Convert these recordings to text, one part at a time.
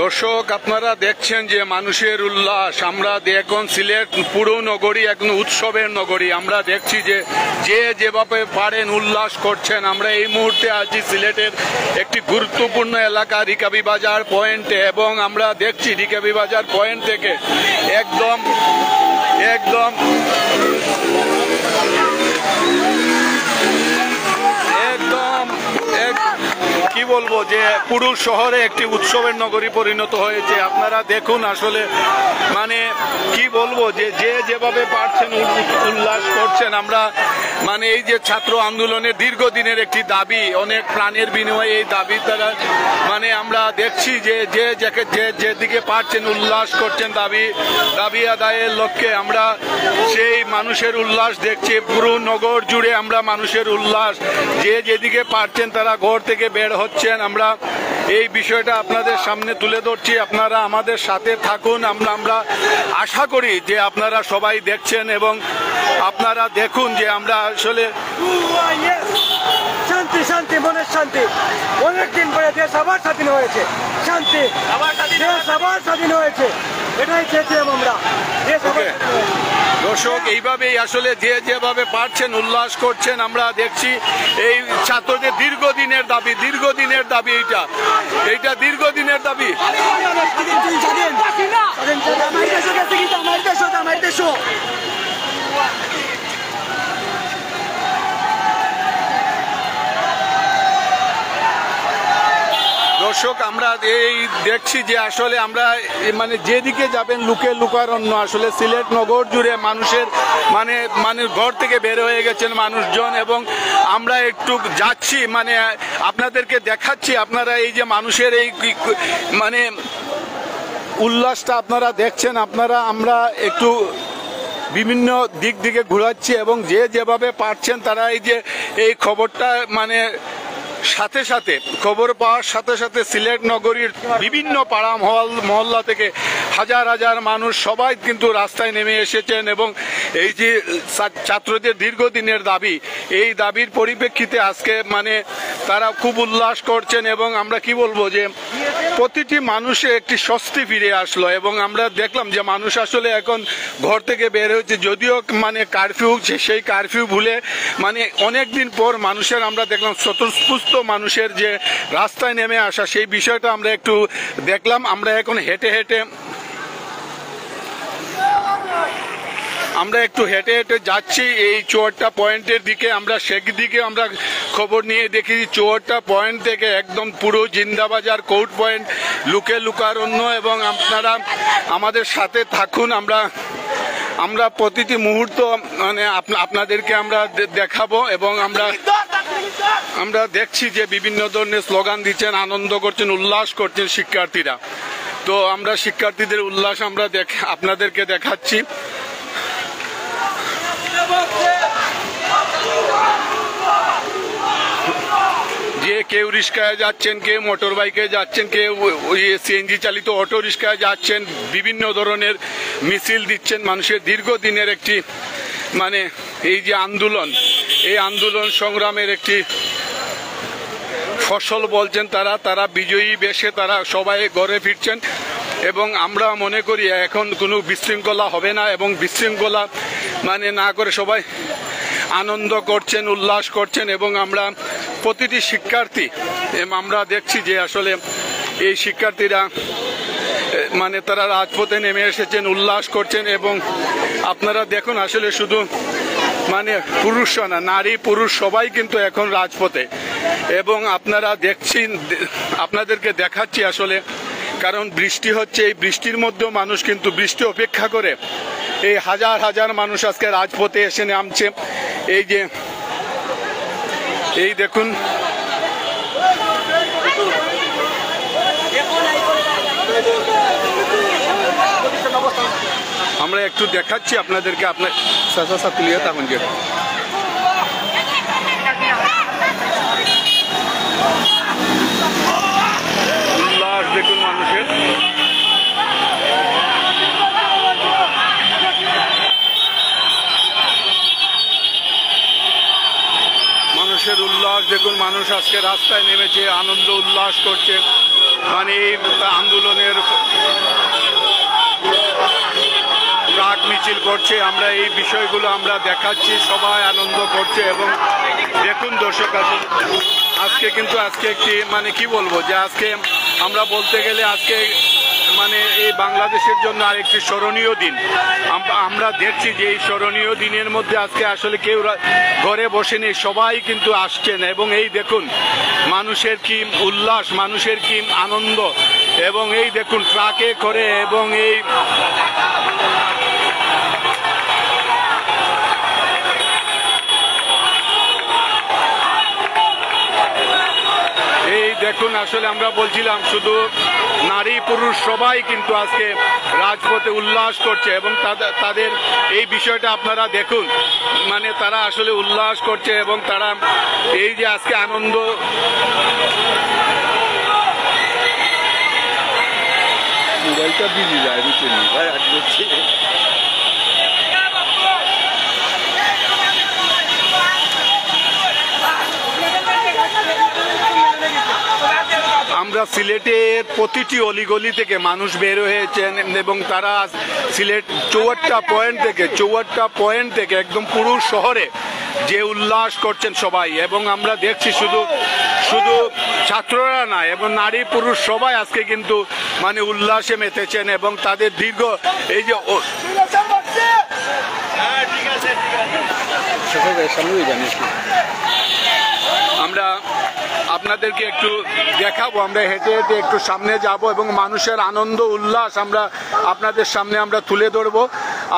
দর্শক আপনারা দেখছেন যে মানুষের উল্লাস। আমরা এখন সিলেট পুরো নগরী এখন উৎসবের নগরী। আমরা দেখছি যে যে যেভাবে পারেন উল্লাস করছেন। আমরা এই মুহূর্তে আছি সিলেটের একটি গুরুত্বপূর্ণ এলাকা রিকাবি বাজার পয়েন্টে, এবং আমরা দেখছি রিকাবি বাজার পয়েন্ট থেকে একদম কি বলবো যে পুরো শহরে একটি উৎসবের নগরী পরিণত হয়েছে। আপনারা দেখুন আসলে মানে কি বলবো যে যে যেভাবে পারছেন উল্লাস করছেন। আমরা মানে এই যে ছাত্র আন্দোলনের দীর্ঘদিনের একটি দাবি, অনেক প্রাণের বিনিময়ে এই দাবি দ্বারা মানে আমরা দেখছি যে যে যেদিকে পারছেন উল্লাস করছেন দাবি আদায়ের লক্ষ্যে। আমরা সেই মানুষের উল্লাস দেখছি পুরো নগর জুড়ে। আমরা মানুষের উল্লাস, যে যেদিকে পারছেন তারা ঘর থেকে বের হচ্ছেন। আমরা এই বিষয়টা আপনাদের সামনে তুলে ধরছি, আপনারা আমাদের সাথে থাকুন। আমরা আশা করি যে আপনারা সবাই দেখছেন এবং আপনারা দেখুন যে আমরা আসলে শান্তি শান্তি মনের শান্তি। অনেকদিন পরে দেশ আবার স্বাধীন হয়েছে, শান্তি দেশ আবার স্বাধীন হয়েছে, এটাই চেয়েছিলাম আমরা। দর্শক এইভাবেই আসলে যে যেভাবে পারছেন উল্লাস করছেন। আমরা দেখছি এই ছাত্রদের দীর্ঘদিনের দাবি এইটা দীর্ঘদিনের দাবি। দর্শক আমরা এই দেখছি যে আসলে আমরা মানে যেদিকে যাবেন লুকারণ্য। আসলে সিলেট নগর জুড়ে মানুষের মানে ঘর থেকে বের হয়ে গেছেন মানুষজন, এবং আমরা একটু যাচ্ছি মানে আপনাদেরকে দেখাচ্ছি। আপনারা এই যে মানুষের এই মানে উল্লাসটা আপনারা দেখছেন। আমরা একটু বিভিন্ন দিক দিকে ঘোরাচ্ছি, এবং যে যেভাবে পারছেন তারা এই যে এই খবরটা মানে সাথে খবর পাওয়ার সাথে সিলেট নগরীর বিভিন্ন পাড়া মহল্লা থেকে হাজার মানুষ সবাই কিন্তু রাস্তায় নেমে এসেছেন। এবং এই যে ছাত্রদের দীর্ঘদিনের দাবি, এই দাবির পরিপ্রেক্ষিতে আজকে মানে তারা খুব উল্লাস করছেন। এবং আমরা কি বলবো যে প্রতিটি মানুষে একটি স্বস্তি ফিরে আসলো, এবং আমরা দেখলাম যে মানুষ আসলে এখন ঘর থেকে বের হয়েছে। যদিও মানে কারফিউ, সেই কারফিউ ভুলে মানে অনেকদিন পর মানুষের আমরা দেখলাম স্বতঃস্ফূর্ত মানুষের যে রাস্তায় নেমে আসা, সেই বিষয়টা আমরা একটু দেখলাম। আমরা এখন হেঁটে যাচ্ছি এই চুয়াড্ডা পয়েন্টের দিকে। আমরা সেদিকে আমরা খবর নিয়ে দেখি চুয়াড্ডা পয়েন্ট থেকে একদম পুরো জিন্দাবাজার কোর্ট পয়েন্ট লুকারণ্য, এবং আপনারা আমাদের সাথে থাকুন। আমরা প্রতিটি মুহূর্ত মানে আপনাদেরকে আমরা দেখাবো, এবং আমরা দেখছি যে বিভিন্ন ধরনের স্লোগান দিচ্ছেন, আনন্দ করছেন, উল্লাস করছেন শিক্ষার্থীরা। তো আমরা শিক্ষার্থীদের উল্লাস আমরা আপনাদেরকে দেখাচ্ছি। যে কেউ রিক্সায় যাচ্ছেন, কেউ মোটর বাইকে যাচ্ছেন, কেউ সিএনজি চালিত অটো রিক্সায় যাচ্ছেন, বিভিন্ন ধরনের মিছিল দিচ্ছেন। মানুষের দীর্ঘদিনের একটি মানে এই যে আন্দোলন, এই আন্দোলন সংগ্রামের একটি ফসল বলছেন তারা বিজয়ী বেশে তারা সবাই ঘরে ফিরছেন। এবং আমরা মনে করি এখন কোনো বিশৃঙ্খলা হবে না, এবং বিশৃঙ্খলা মানে না করে সবাই আনন্দ করছেন, উল্লাস করছেন। এবং আমরা প্রতিটি শিক্ষার্থী আমরা দেখছি যে আসলে এই শিক্ষার্থীরা মানে তারা রাজপথে নেমে এসেছেন, উল্লাস করছেন। এবং আপনারা দেখুন আসলে শুধু মানে পুরুষ না, নারী পুরুষ সবাই কিন্তু এখন রাজপথে। এবং আপনারা দেখছেন, আপনাদেরকে দেখাচ্ছি আসলে কারণ বৃষ্টি হচ্ছে, এই বৃষ্টির মধ্যেও মানুষ কিন্তু বৃষ্টি অপেক্ষা করে এই হাজার মানুষ আজকে রাজপথে এসে নামছে। এই যে এই দেখুন আমরা একটু দেখাচ্ছি আপনাদেরকে। আপনার তুলিয়া তখন যে উল্লাস দেখুন মানুষের। মানুষের উল্লাস দেখুন, মানুষ আজকে আজকে রাস্তায় নেমেছে, আনন্দ উল্লাস করছে, মানে এই আন্দোলনের ট্রাক মিছিল করছে। আমরা এই বিষয়গুলো আমরা দেখাচ্ছি, সবাই আনন্দ করছে। এবং দেখুন দর্শক, আজকে কিন্তু আজকে একটি মানে কি বলবো যে আজকে আমরা বলতে গেলে আজকে মানে এই বাংলাদেশের জন্য আরেকটি স্মরণীয় দিন। আমরা দেখছি যে এই স্মরণীয় দিনের মধ্যে আজকে আসলে কেউ ঘরে বসে নেই, সবাই কিন্তু আসছেন। এবং এই দেখুন মানুষের কি উল্লাস, মানুষের কি আনন্দ। এবং এই দেখুন ট্রাকে করে, এবং এই দেখুন আসলে আমরা বলছিলাম শুধু নারী পুরুষ সবাই কিন্তু আজকে রাজপথে উল্লাস করছে। এবং তাদের এই বিষয়টা আপনারা দেখুন, মানে তারা আসলে উল্লাস করছে এবং তারা এই যে আজকে আনন্দ। মোবাইলটা বিজি যায় বুঝছেন ভাই, আমরা সিলেটের প্রতিটি অলিগলি থেকে মানুষ বের হয়েছেন এবং তারা সিলেট 54টা পয়েন্ট থেকে একদম পুরো শহরে যে উল্লাস করছেন সবাই। এবং আমরা দেখছি শুধু ছাত্ররা না, এবং নারী পুরুষ সবাই আজকে কিন্তু মানে উল্লাসে মেতেছেন। এবং তাদের দীর্ঘ এই যে আমরা আপনাদেরকে একটু দেখাবো, আমরা হেঁটে হেঁটে একটু সামনে যাব এবং মানুষের আনন্দ উল্লাস আমরা আপনাদের সামনে আমরা তুলে ধরবো।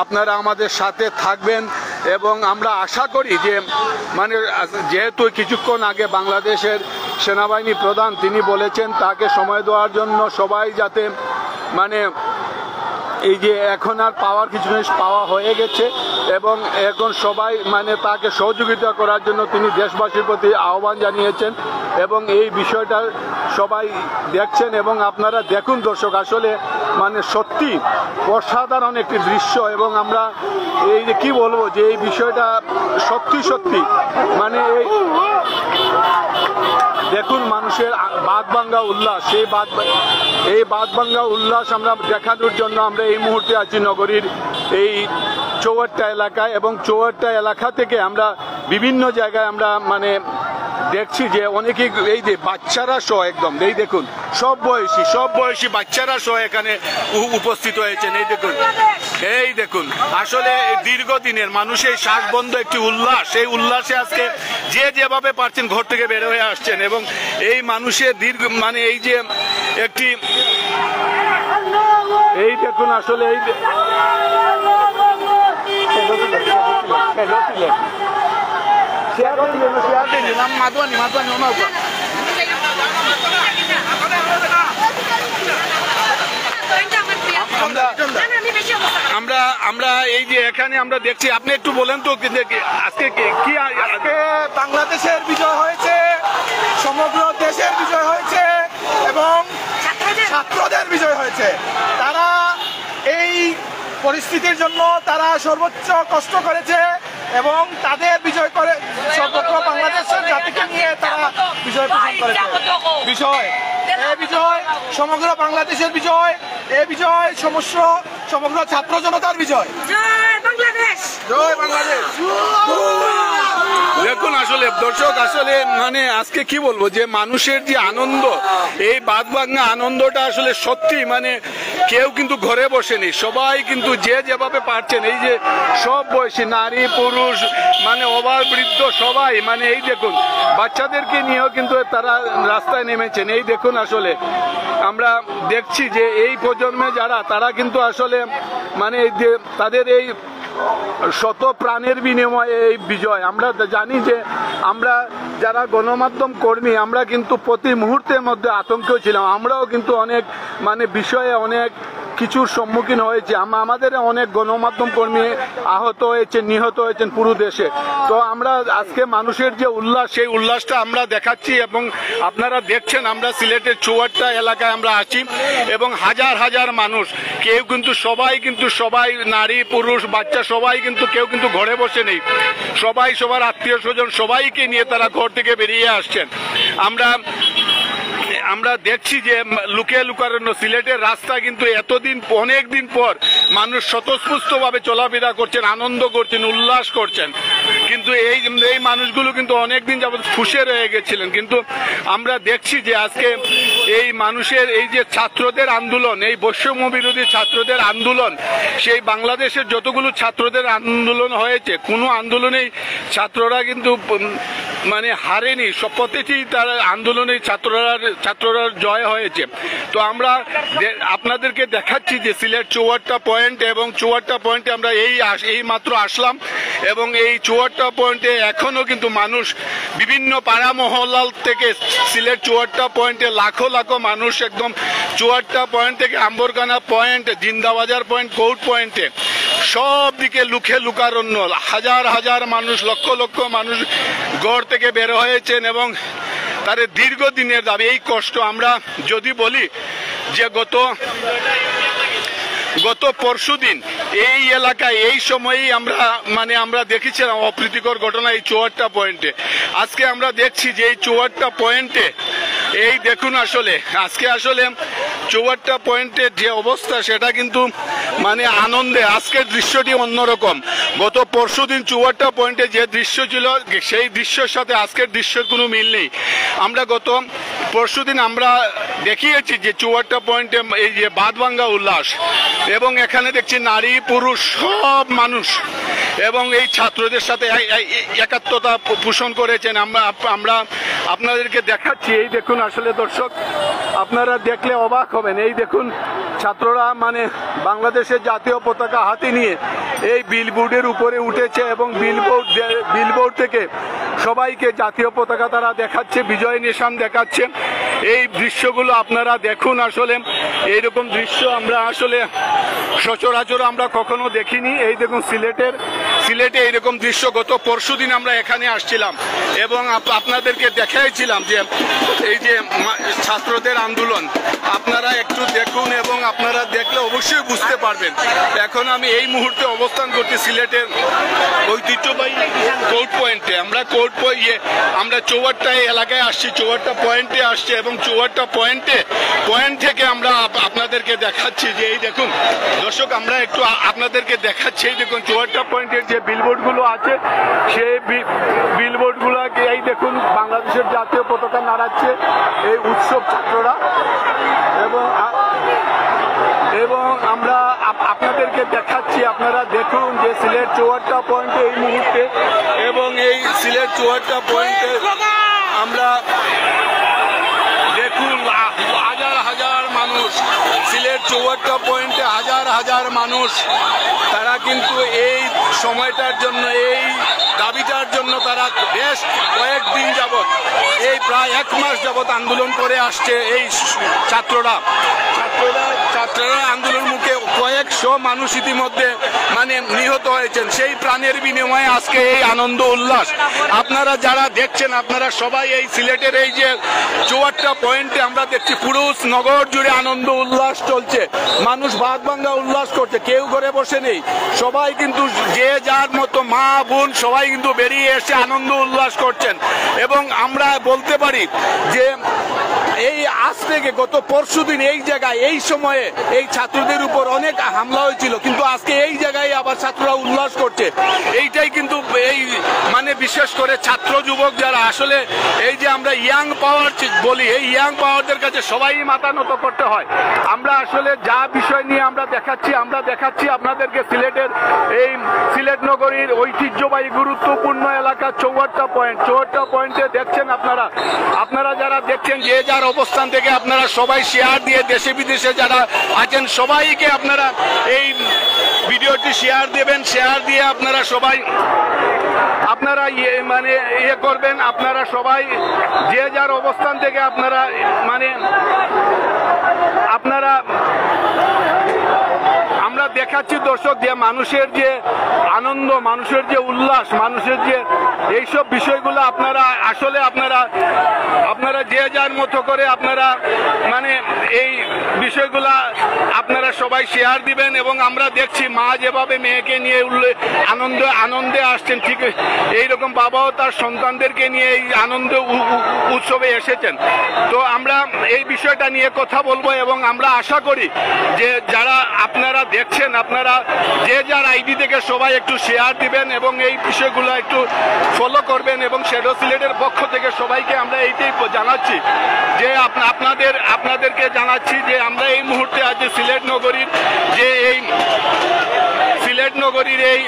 আপনারা আমাদের সাথে থাকবেন এবং আমরা আশা করি যে মানে যেহেতু কিছুক্ষণ আগে বাংলাদেশের সেনাবাহিনী প্রধান তিনি বলেছেন তাকে সময় দেওয়ার জন্য সবাই যাতে মানে এই যে এখন আর পাওয়ার কিছু জিনিস পাওয়া হয়ে গেছে এবং এখন সবাই মানে তাকে সহযোগিতা করার জন্য তিনি দেশবাসীর প্রতি আহ্বান জানিয়েছেন। এবং এই বিষয়টা সবাই দেখছেন এবং আপনারা দেখুন দর্শক, আসলে মানে সত্যি অসাধারণ একটি দৃশ্য। এবং আমরা এই যে কি বলবো যে এই বিষয়টা সত্যি মানে দেখুন মানুষের বাঁধভাঙ্গা উল্লাস, এই বাঁধভাঙ্গা উল্লাস আমরা দেখানোর জন্য আমরা এই মুহূর্তে আছি নগরীর এই চৌহাট্টা এলাকায়। এবং চৌহাট্টা এলাকা থেকে আমরা বিভিন্ন জায়গায় আমরা মানে দেখছি যে অনেকেই এই যে বাচ্চারা সহ একদম এই দেখুন সব বয়সী বাচ্চারা সহ এখানে উপস্থিত হয়েছেন। এই দেখুন আসলে দীর্ঘদিনের মানুষের শ্বাস বন্ধ একটি উল্লাস, সেই উল্লাসে আজকে যে যেভাবে পারছেন ঘর থেকে বের হয়ে আসছেন। এবং এই মানুষের দীর্ঘ মানে এই যে একটি এই দেখুন আসলে এই আমরা এই যে এখানে আমরা দেখছি, আপনি একটু বলেন তো আজকে কি আজকে বাংলাদেশের বিজয় হয়েছে, সমগ্র দেশের বিজয় হয়েছে এবং ছাত্রদের বিজয় হয়েছে। তারা এই পরিস্থিতির জন্য তারা সর্বোচ্চ কষ্ট করেছে এবং তাদের বিজয় করে সমগ্র বাংলাদেশের জাতিকে নিয়ে তারা বিজয় পোষণ করেছে। এই বিজয় সমগ্র বাংলাদেশের বিজয়, এই বিজয় সমগ্র ছাত্র জনতার বিজয়। জয় বাংলাদেশ, জয় বাংলাদেশ। দেখুন আসলে দর্শক, আসলে মানে আজকে কি বলবো যে মানুষের যে আনন্দ, এই বাঁধভাঙ্গা আনন্দটা আসলে সত্যি মানে কেউ কিন্তু ঘরে বসেনি, সবাই কিন্তু যে যেভাবে পারছেন এই যে সব বয়সী নারী পুরুষ মানে অভাব বৃদ্ধ সবাই মানে এই দেখুন বাচ্চাদেরকে নিয়েও কিন্তু তারা রাস্তায় নেমেছেন। এই দেখুন আসলে আমরা দেখছি যে এই প্রজন্মে যারা তারা কিন্তু আসলে মানে এই যে তাদের এই শত প্রাণের বিনিময়ে এই বিজয়। আমরা জানি যে আমরা যারা গণমাধ্যম কর্মী আমরা কিন্তু প্রতি মুহূর্তের মধ্যে আতঙ্ক ছিলাম, আমরাও কিন্তু অনেক মানে বিষয়ে অনেক কিছুর সম্মুখীন হয়েছে। আমাদের অনেক গণমাধ্যম কর্মী আহত হয়েছে, নিহত হয়েছেন পুরো দেশে। তো আমরা আজকে মানুষের যে উল্লাস, সেই উল্লাসটা আমরা দেখাচ্ছি এবং আপনারা দেখছেন আমরা সিলেটের চৌহাট্টা এলাকায় আমরা আছি এবং হাজার হাজার মানুষ, কেউ কিন্তু সবাই নারী পুরুষ বাচ্চা সবাই কিন্তু কেউ কিন্তু ঘরে বসে নেই, সবাই সবার আত্মীয় স্বজন সবাইকে নিয়ে তারা ঘর থেকে বেরিয়ে আসছেন। আমরা দেখছি যে লুকিয়ে লুকানো সিলেটের রাস্তা কিন্তু অনেক দিন পর মানুষ স্বতঃস্ফূর্তভাবে চলাফেরা করছেন, আনন্দ করছেন, উল্লাস করছেন। কিন্তু এই মানুষগুলো কিন্তু অনেকদিন যাবত ফুসে রয়ে গেছিলেন। কিন্তু আমরা দেখছি যে আজকে এই মানুষের এই যে ছাত্রদের আন্দোলন, এই বৈষম্য বিরোধী ছাত্রদের আন্দোলন, সেই বাংলাদেশের যতগুলো ছাত্রদের আন্দোলন হয়েছে, কোনো আন্দোলনেই ছাত্ররা কিন্তু মানে হারেনি, প্রত্যেকটি তার আন্দোলনে ছাত্ররা জয় হয়েছে। তো আমরা আপনাদেরকে দেখাচ্ছি যে সিলেট 74টা পয়েন্ট, এবং 74টা পয়েন্টে আমরা এই মাত্র আসলাম, এবং এই 74টা পয়েন্টে এখনো কিন্তু মানুষ বিভিন্ন পাড়া মহল্লা থেকে সিলেট 74টা পয়েন্টে লাখো লাখো মানুষ একদম 74টা পয়েন্ট থেকে Ambarkhana point, Zindabazar point, court পয়েন্টে সব দিকে লুকারণ্য হাজার হাজার মানুষ, লক্ষ লক্ষ মানুষ ঘর থেকে বের হয়েছেন, এবং তাদের দীর্ঘদিনের দাবি এই কষ্ট। আমরা যদি বলি যে গত পরশুদিন এই এলাকায় এই সময়েই আমরা দেখেছিলাম অপ্রীতিকর ঘটনা এই 74টা পয়েন্টে। আজকে আমরা দেখছি যে এই 74টা পয়েন্টে এই দেখুন আজকে 74টা পয়েন্টের যে অবস্থা সেটা কিন্তু মানে আনন্দে, আজকের দৃশ্যটি অন্যরকম। গত পরশুদিন 74টা পয়েন্টে যে দৃশ্য ছিল সেই দৃশ্যের সাথে আজকের দৃশ্যের কোনো মিল নেই। আমরা গত পরশুদিন আমরা দেখিয়েছি যে 74টা পয়েন্টে এই যে বাঁধভাঙ্গা উল্লাস, এবং এখানে দেখছি নারী পুরুষ সব মানুষ এবং এই ছাত্রদের সাথে একাত্মতা পোষণ করেছেন। আমরা আপনাদেরকে দেখাচ্ছি, এই দেখুন দর্শক, আপনারা দেখলে অবাক হবেন। এই দেখুন ছাত্ররা মানে বাংলাদেশের জাতীয় পতাকা হাতে নিয়ে এই বিলবোর্ডের উপরে উঠেছে, এবং বিলবোর্ড থেকে সবাইকে জাতীয় পতাকা তারা দেখাচ্ছে, বিজয় নিশান দেখাচ্ছে। এই দৃশ্যগুলো আপনারা দেখুন, এইরকম দৃশ্য আমরা সচরাচর আমরা কখনো দেখিনি। এই দেখুন সিলেটে এইরকম দৃশ্য গত পরশুদিন আমরা এখানে আসছিলাম, এবং আপনাদেরকে দেখাইছিলাম যে এই যে ছাত্রদের আন্দোলন আপনারা একটু দেখুন, এবং আপনারা দেখলে অবশ্যই বুঝতে পারবেন। এখন আমি এই মুহূর্তে অবস্থান করছি সিলেটের ঐতিহ্যবাহী কোর্ট পয়েন্টে। আমরা 74টা এলাকায় আসছি, 74টা পয়েন্টে আসছি, এবং 74টা পয়েন্ট থেকে আমরা আপনাদেরকে দেখাচ্ছি যে এই দেখুন দর্শক, আমরা একটু আপনাদেরকে দেখাচ্ছি। এই দেখুন 74টা পয়েন্টের যে বিলবোর্ডগুলো আছে, সেই বিলবোর্ডগুলোকে এই দেখুন বাংলাদেশের জাতীয় পতাকা নাড়াচ্ছে এই উৎসব ছাত্ররা, এবং আমরা আপনাদেরকে দেখাচ্ছি। আপনারা দেখুন যে সিলেট 74টা পয়েন্টে এই মুহূর্তে, এবং এই সিলেট 74টা পয়েন্টে আমরা দেখুন হাজার হাজার মানুষ, সিলেট 74টা পয়েন্টে হাজার হাজার মানুষ, তারা কিন্তু এই সময়টার জন্য, এই দাবিটার জন্য তারা বেশ কয়েকদিন যাবৎ, এই প্রায় 1 মাস যাবৎ আন্দোলন করে আসছে। এই ছাত্ররা আন্দোলন মুখে কয়েকশো মানুষ ইতিমধ্যে মানে নিহত হয়েছেন। সেই প্রাণের বিনিময়ে আজকে এই আনন্দ উল্লাস। আপনারা যারা দেখছেন, আপনারা সবাই এই সিলেটের এই যে 74টা পয়েন্টে আমরা দেখছি পুরো নগর জুড়ে আনন্দ উল্লাস চলছে, মানুষ বাঁধভাঙ্গা উল্লাস করছে, কেউ ঘরে বসে নেই, সবাই কিন্তু যে যার মতো মা বোন সবাই কিন্তু বেরিয়ে এসে আনন্দ উল্লাস করছেন। এবং আমরা বলতে পারি যে এই আজ থেকে গত পরশুদিন এই জায়গায় এই সময়ে এই ছাত্রদের উপর অনেক হামলা হয়েছিল, কিন্তু আজকে এই জায়গায় আবার ছাত্ররা উল্লাস করছে। এইটাই কিন্তু এই মানে বিশেষ করে ছাত্র যুবক যারা এই যে আমরা ইয়াং পাওয়ার বলি, এই ইয়াং পাওয়ারদের কাছে সবাই মাথা নত করতে হয়। আমরা যা বিষয় নিয়ে আমরা দেখাচ্ছি আপনাদেরকে সিলেটের এই সিলেট নগরীর ঐতিহ্যবাহী গুরুত্বপূর্ণ এলাকা 74টা পয়েন্টে দেখছেন আপনারা যারা দেখছেন, যে যার অবস্থান থেকে আপনারা সবাই শেয়ার দিয়ে, দেশে বিদেশে যারা আছেন সবাইকে আপনারা এই ভিডিওটি শেয়ার দেবেন, শেয়ার দিয়ে আপনারা সবাই করবেন। আপনারা সবাই যে যার অবস্থান থেকে আপনারা আমরা দেখাচ্ছি দর্শক যে মানুষের যে আনন্দ, মানুষের যে উল্লাস, মানুষের যে এইসব বিষয়গুলো আপনারা যে যার মতো করে আপনারা এই বিষয়গুলা আপনারা সবাই শেয়ার দিবেন। এবং আমরা দেখছি মা যেভাবে মেয়েকে নিয়ে আনন্দে আসছেন, ঠিক এইরকম বাবাও তার সন্তানদেরকে নিয়ে এই আনন্দ উৎসবে এসেছেন। তো আমরা এই বিষয়টা নিয়ে কথা বলবো এবং আমরা আশা করি যে যারা আপনারা দেখছেন, আপনারা যে যার আইডি থেকে সবাই একটু শেয়ার দিবেন এবং এই বিষয়গুলো একটু ফলো করবেন। এবং শ্যাডো সিলেটের পক্ষ থেকে সবাইকে আমরা এইটাই জানাচ্ছি যে আপনাদেরকে জানাচ্ছি যে আমরা এই মুহূর্তে আজ সিলেট নগরীর এই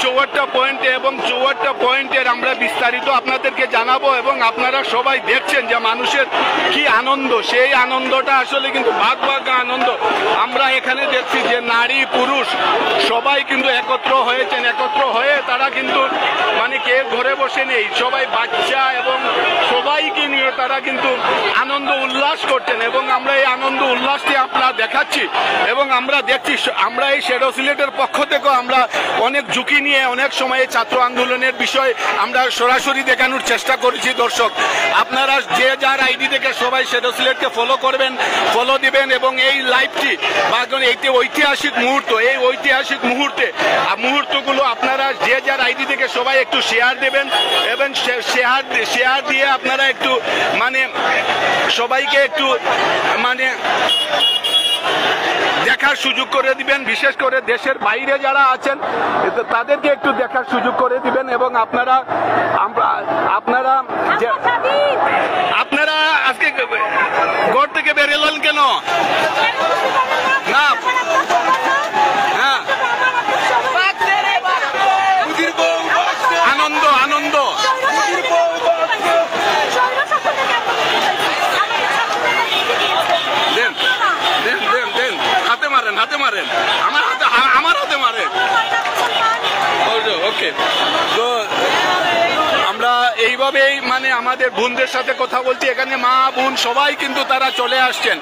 54টা পয়েন্টে এবং 54টা পয়েন্টের আমরা বিস্তারিত আপনাদেরকে জানাবো। এবং আপনারা সবাই দেখছেন যে মানুষের কি আনন্দ, সেই আনন্দটা আসলে কিন্তু ভাগ আনন্দ। আমরা এখানে দেখছি যে নারী পুরুষ সবাই কিন্তু একত্র হয়েছেন, একত্র হয়ে তারা কিন্তু মানে কেউ ঘরে বসে নেই, সবাই বাচ্চা এবং সবাইকে নিয়ে তারা কিন্তু আনন্দ উল্লাস করছেন। এবং আমরা এই আনন্দ উল্লাসটি আপনারা দেখাচ্ছি এবং আমরা দেখছি আমরা এই শ্যাডো সিলেটের পক্ষ থেকেও আমরা অনেক ঝুঁকি নিয়ে অনেক সময় ছাত্র আন্দোলনের বিষয় আমরা সরাসরি দেখানোর চেষ্টা করেছি। দর্শক, আপনারা যে যার আইডি থেকে সবাই শ্যাডো সিলেটকে ফলো করবেন, ফলো দিবেন এবং এই লাইভটি বা এইটি ঐতিহাসিক মুহূর্ত, এই ঐতিহাসিক মুহূর্তগুলো আপনারা যে যার আইডি থেকে সবাই একটু শেয়ার দেবেন এবং শেয়ার দিয়ে আপনারা একটু মানে সবাইকে একটু মানে দেখার সুযোগ করে দিবেন। বিশেষ করে দেশের বাইরে যারা আছেন তাদেরকে একটু দেখার সুযোগ করে দিবেন। এবং আপনারা আজকে ঘর থেকে বেরোলেন কেন? না, হ্যাঁ, আনন্দ আনন্দ দেন দেন দেন দেন, হাতে মারেন, হাতে মারেন, আমার হাতে মারেন। ওকে, তো আমরা এইভাবেই মানে আমাদের বোনদের সাথে কথা বলছি। এখানে মা বোন সবাই কিন্তু তারা চলে আসছেন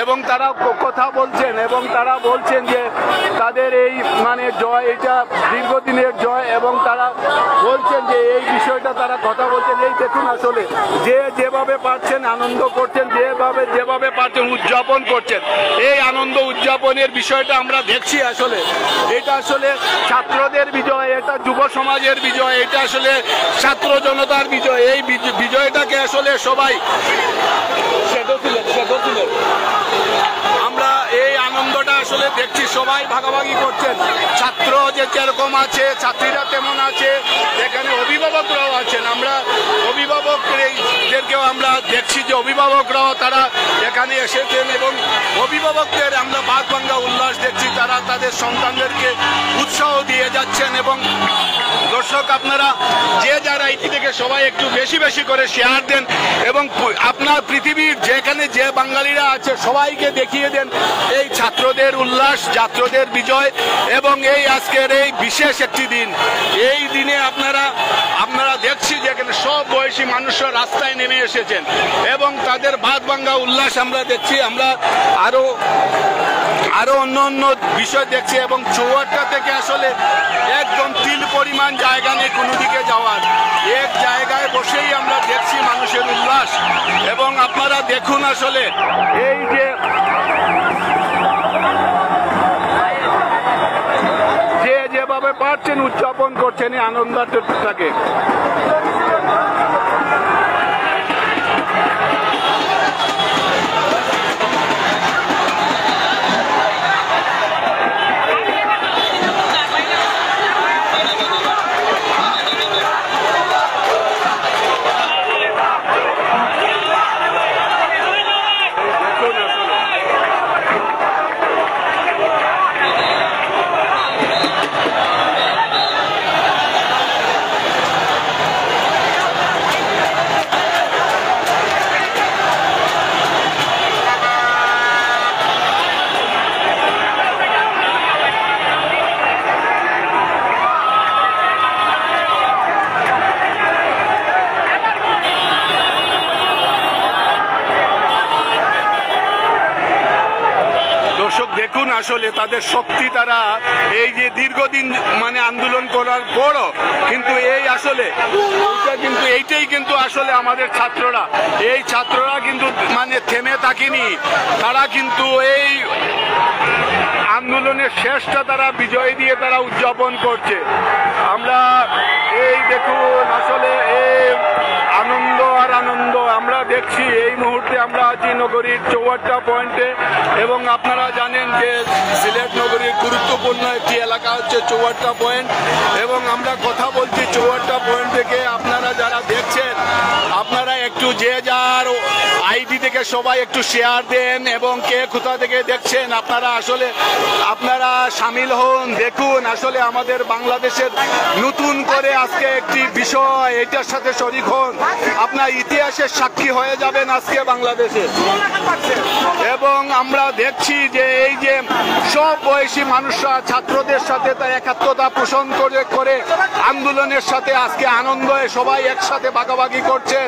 এবং তারা কথা বলছেন এবং তারা বলছেন যে তাদের এই মানে জয়, এটা দীর্ঘদিনের জয়। এবং তারা বলছেন যে এই বিষয়টা তারা কথা বলছেন। এই দেখুন আসলে যে যেভাবে পারছেন আনন্দ করছেন, যেভাবে পারছেন উদযাপন করছেন। এই আনন্দ উদযাপনের বিষয়টা আমরা দেখছি। আসলে এটা আসলে ছাত্রদের বিজয়, এটা যুব সমাজের বিজয়, এটা আসলে ছাত্র জনতার বিজয়। এই বিজয়টাকে আসলে সবাই আমরা এই আনন্দটা আসলে দেখছি, সবাই ভাগাভাগি করছেন। ছাত্র যে যেরকম আছে, ছাত্রীরা তেমন আছে, এখানে অভিভাবকরাও আছেন। আমরা অভিভাবকদেরকেও আমরা দেখছি যে অভিভাবকরাও তারা এখানে এসেছেন এবং অভিভাবকদের আমরা ভাঙা উল্লাস দেখছি। তারা তাদের সন্তানদেরকে উৎসাহ দিয়ে যাচ্ছেন। এবং দর্শক, আপনারা যে যারা আইডি থেকে সবাই একটু বেশি বেশি করে শেয়ার দেন এবং আপনার পৃথিবীর যেখানে যে বাঙালিরা আছে সবাইকে দেখিয়ে দেন এই ছাত্রদের উল্লাস, ছাত্রদের বিজয় এবং এই আজকের এই বিশেষ একটি দিন। এই দিনে আপনারা দেখছি যেখানে সব বয়সী মানুষরা রাস্তায় নেমে এসেছেন এবং তাদের ভাঙা উল্লাস আমরা দেখছি। আমরা আরো অন্য বিষয় দেখছি এবং 54টা থেকে আসলে একদম তিল পরিমাণ জায়গা নেই কোনো দিকে যাওয়ার। এক জায়গায় বসেই আমরা দেখছি মানুষের উল্লাস। এবং আপনারা দেখুন আসলে এই যে যেভাবে পারছেন উদযাপন করছেন এই আনন্দটাকে। দেখুন আসলে তাদের শক্তি, তারা এই যে দীর্ঘদিন মানে আন্দোলন করার পরও কিন্তু এই আসলে এইটাই কিন্তু আসলে আমাদের ছাত্ররা, এই ছাত্ররা কিন্তু মানে থেমে থাকেনি, তারা কিন্তু এই আন্দোলনের শেষটা তারা বিজয় দিয়ে তারা উদযাপন করছে। আমরা এই দেখুন আসলে এই আনন্দ আর আনন্দ আমরা দেখছি। এই মুহূর্তে আমরা আছি নগরীর চৌয়াট্টা পয়েন্টে এবং আপনারা জানেন যে সিলেট নগরীর গুরুত্বপূর্ণ একটি এলাকা হচ্ছে চৌয়াট্টা পয়েন্ট এবং আমরা কথা বলছি চৌয়াট্টা পয়েন্ট থেকে। আপনারা যারা দেখছেন আপনারা একটু যে যার আইডি থেকে সবাই একটু শেয়ার দেন এবং কে কোথা থেকে দেখছেন আপনারা আসলে আপনারা সামিল হন। দেখুন আসলে আমাদের বাংলাদেশের নতুন করে আজকে একটি বিষয়, এটার সাথে শরীক হন, আপনার ইতিহাসের সাক্ষী হয়ে যাবেন আজকে বাংলাদেশে। এবং আমরা দেখছি যে এই যে সব বয়সী মানুষরা ছাত্রদের সাথে তার একাত্মতা পোষণ করে আন্দোলনের সাথে আজকে আনন্দে সবাই একসাথে ভাগাভাগি করছেন।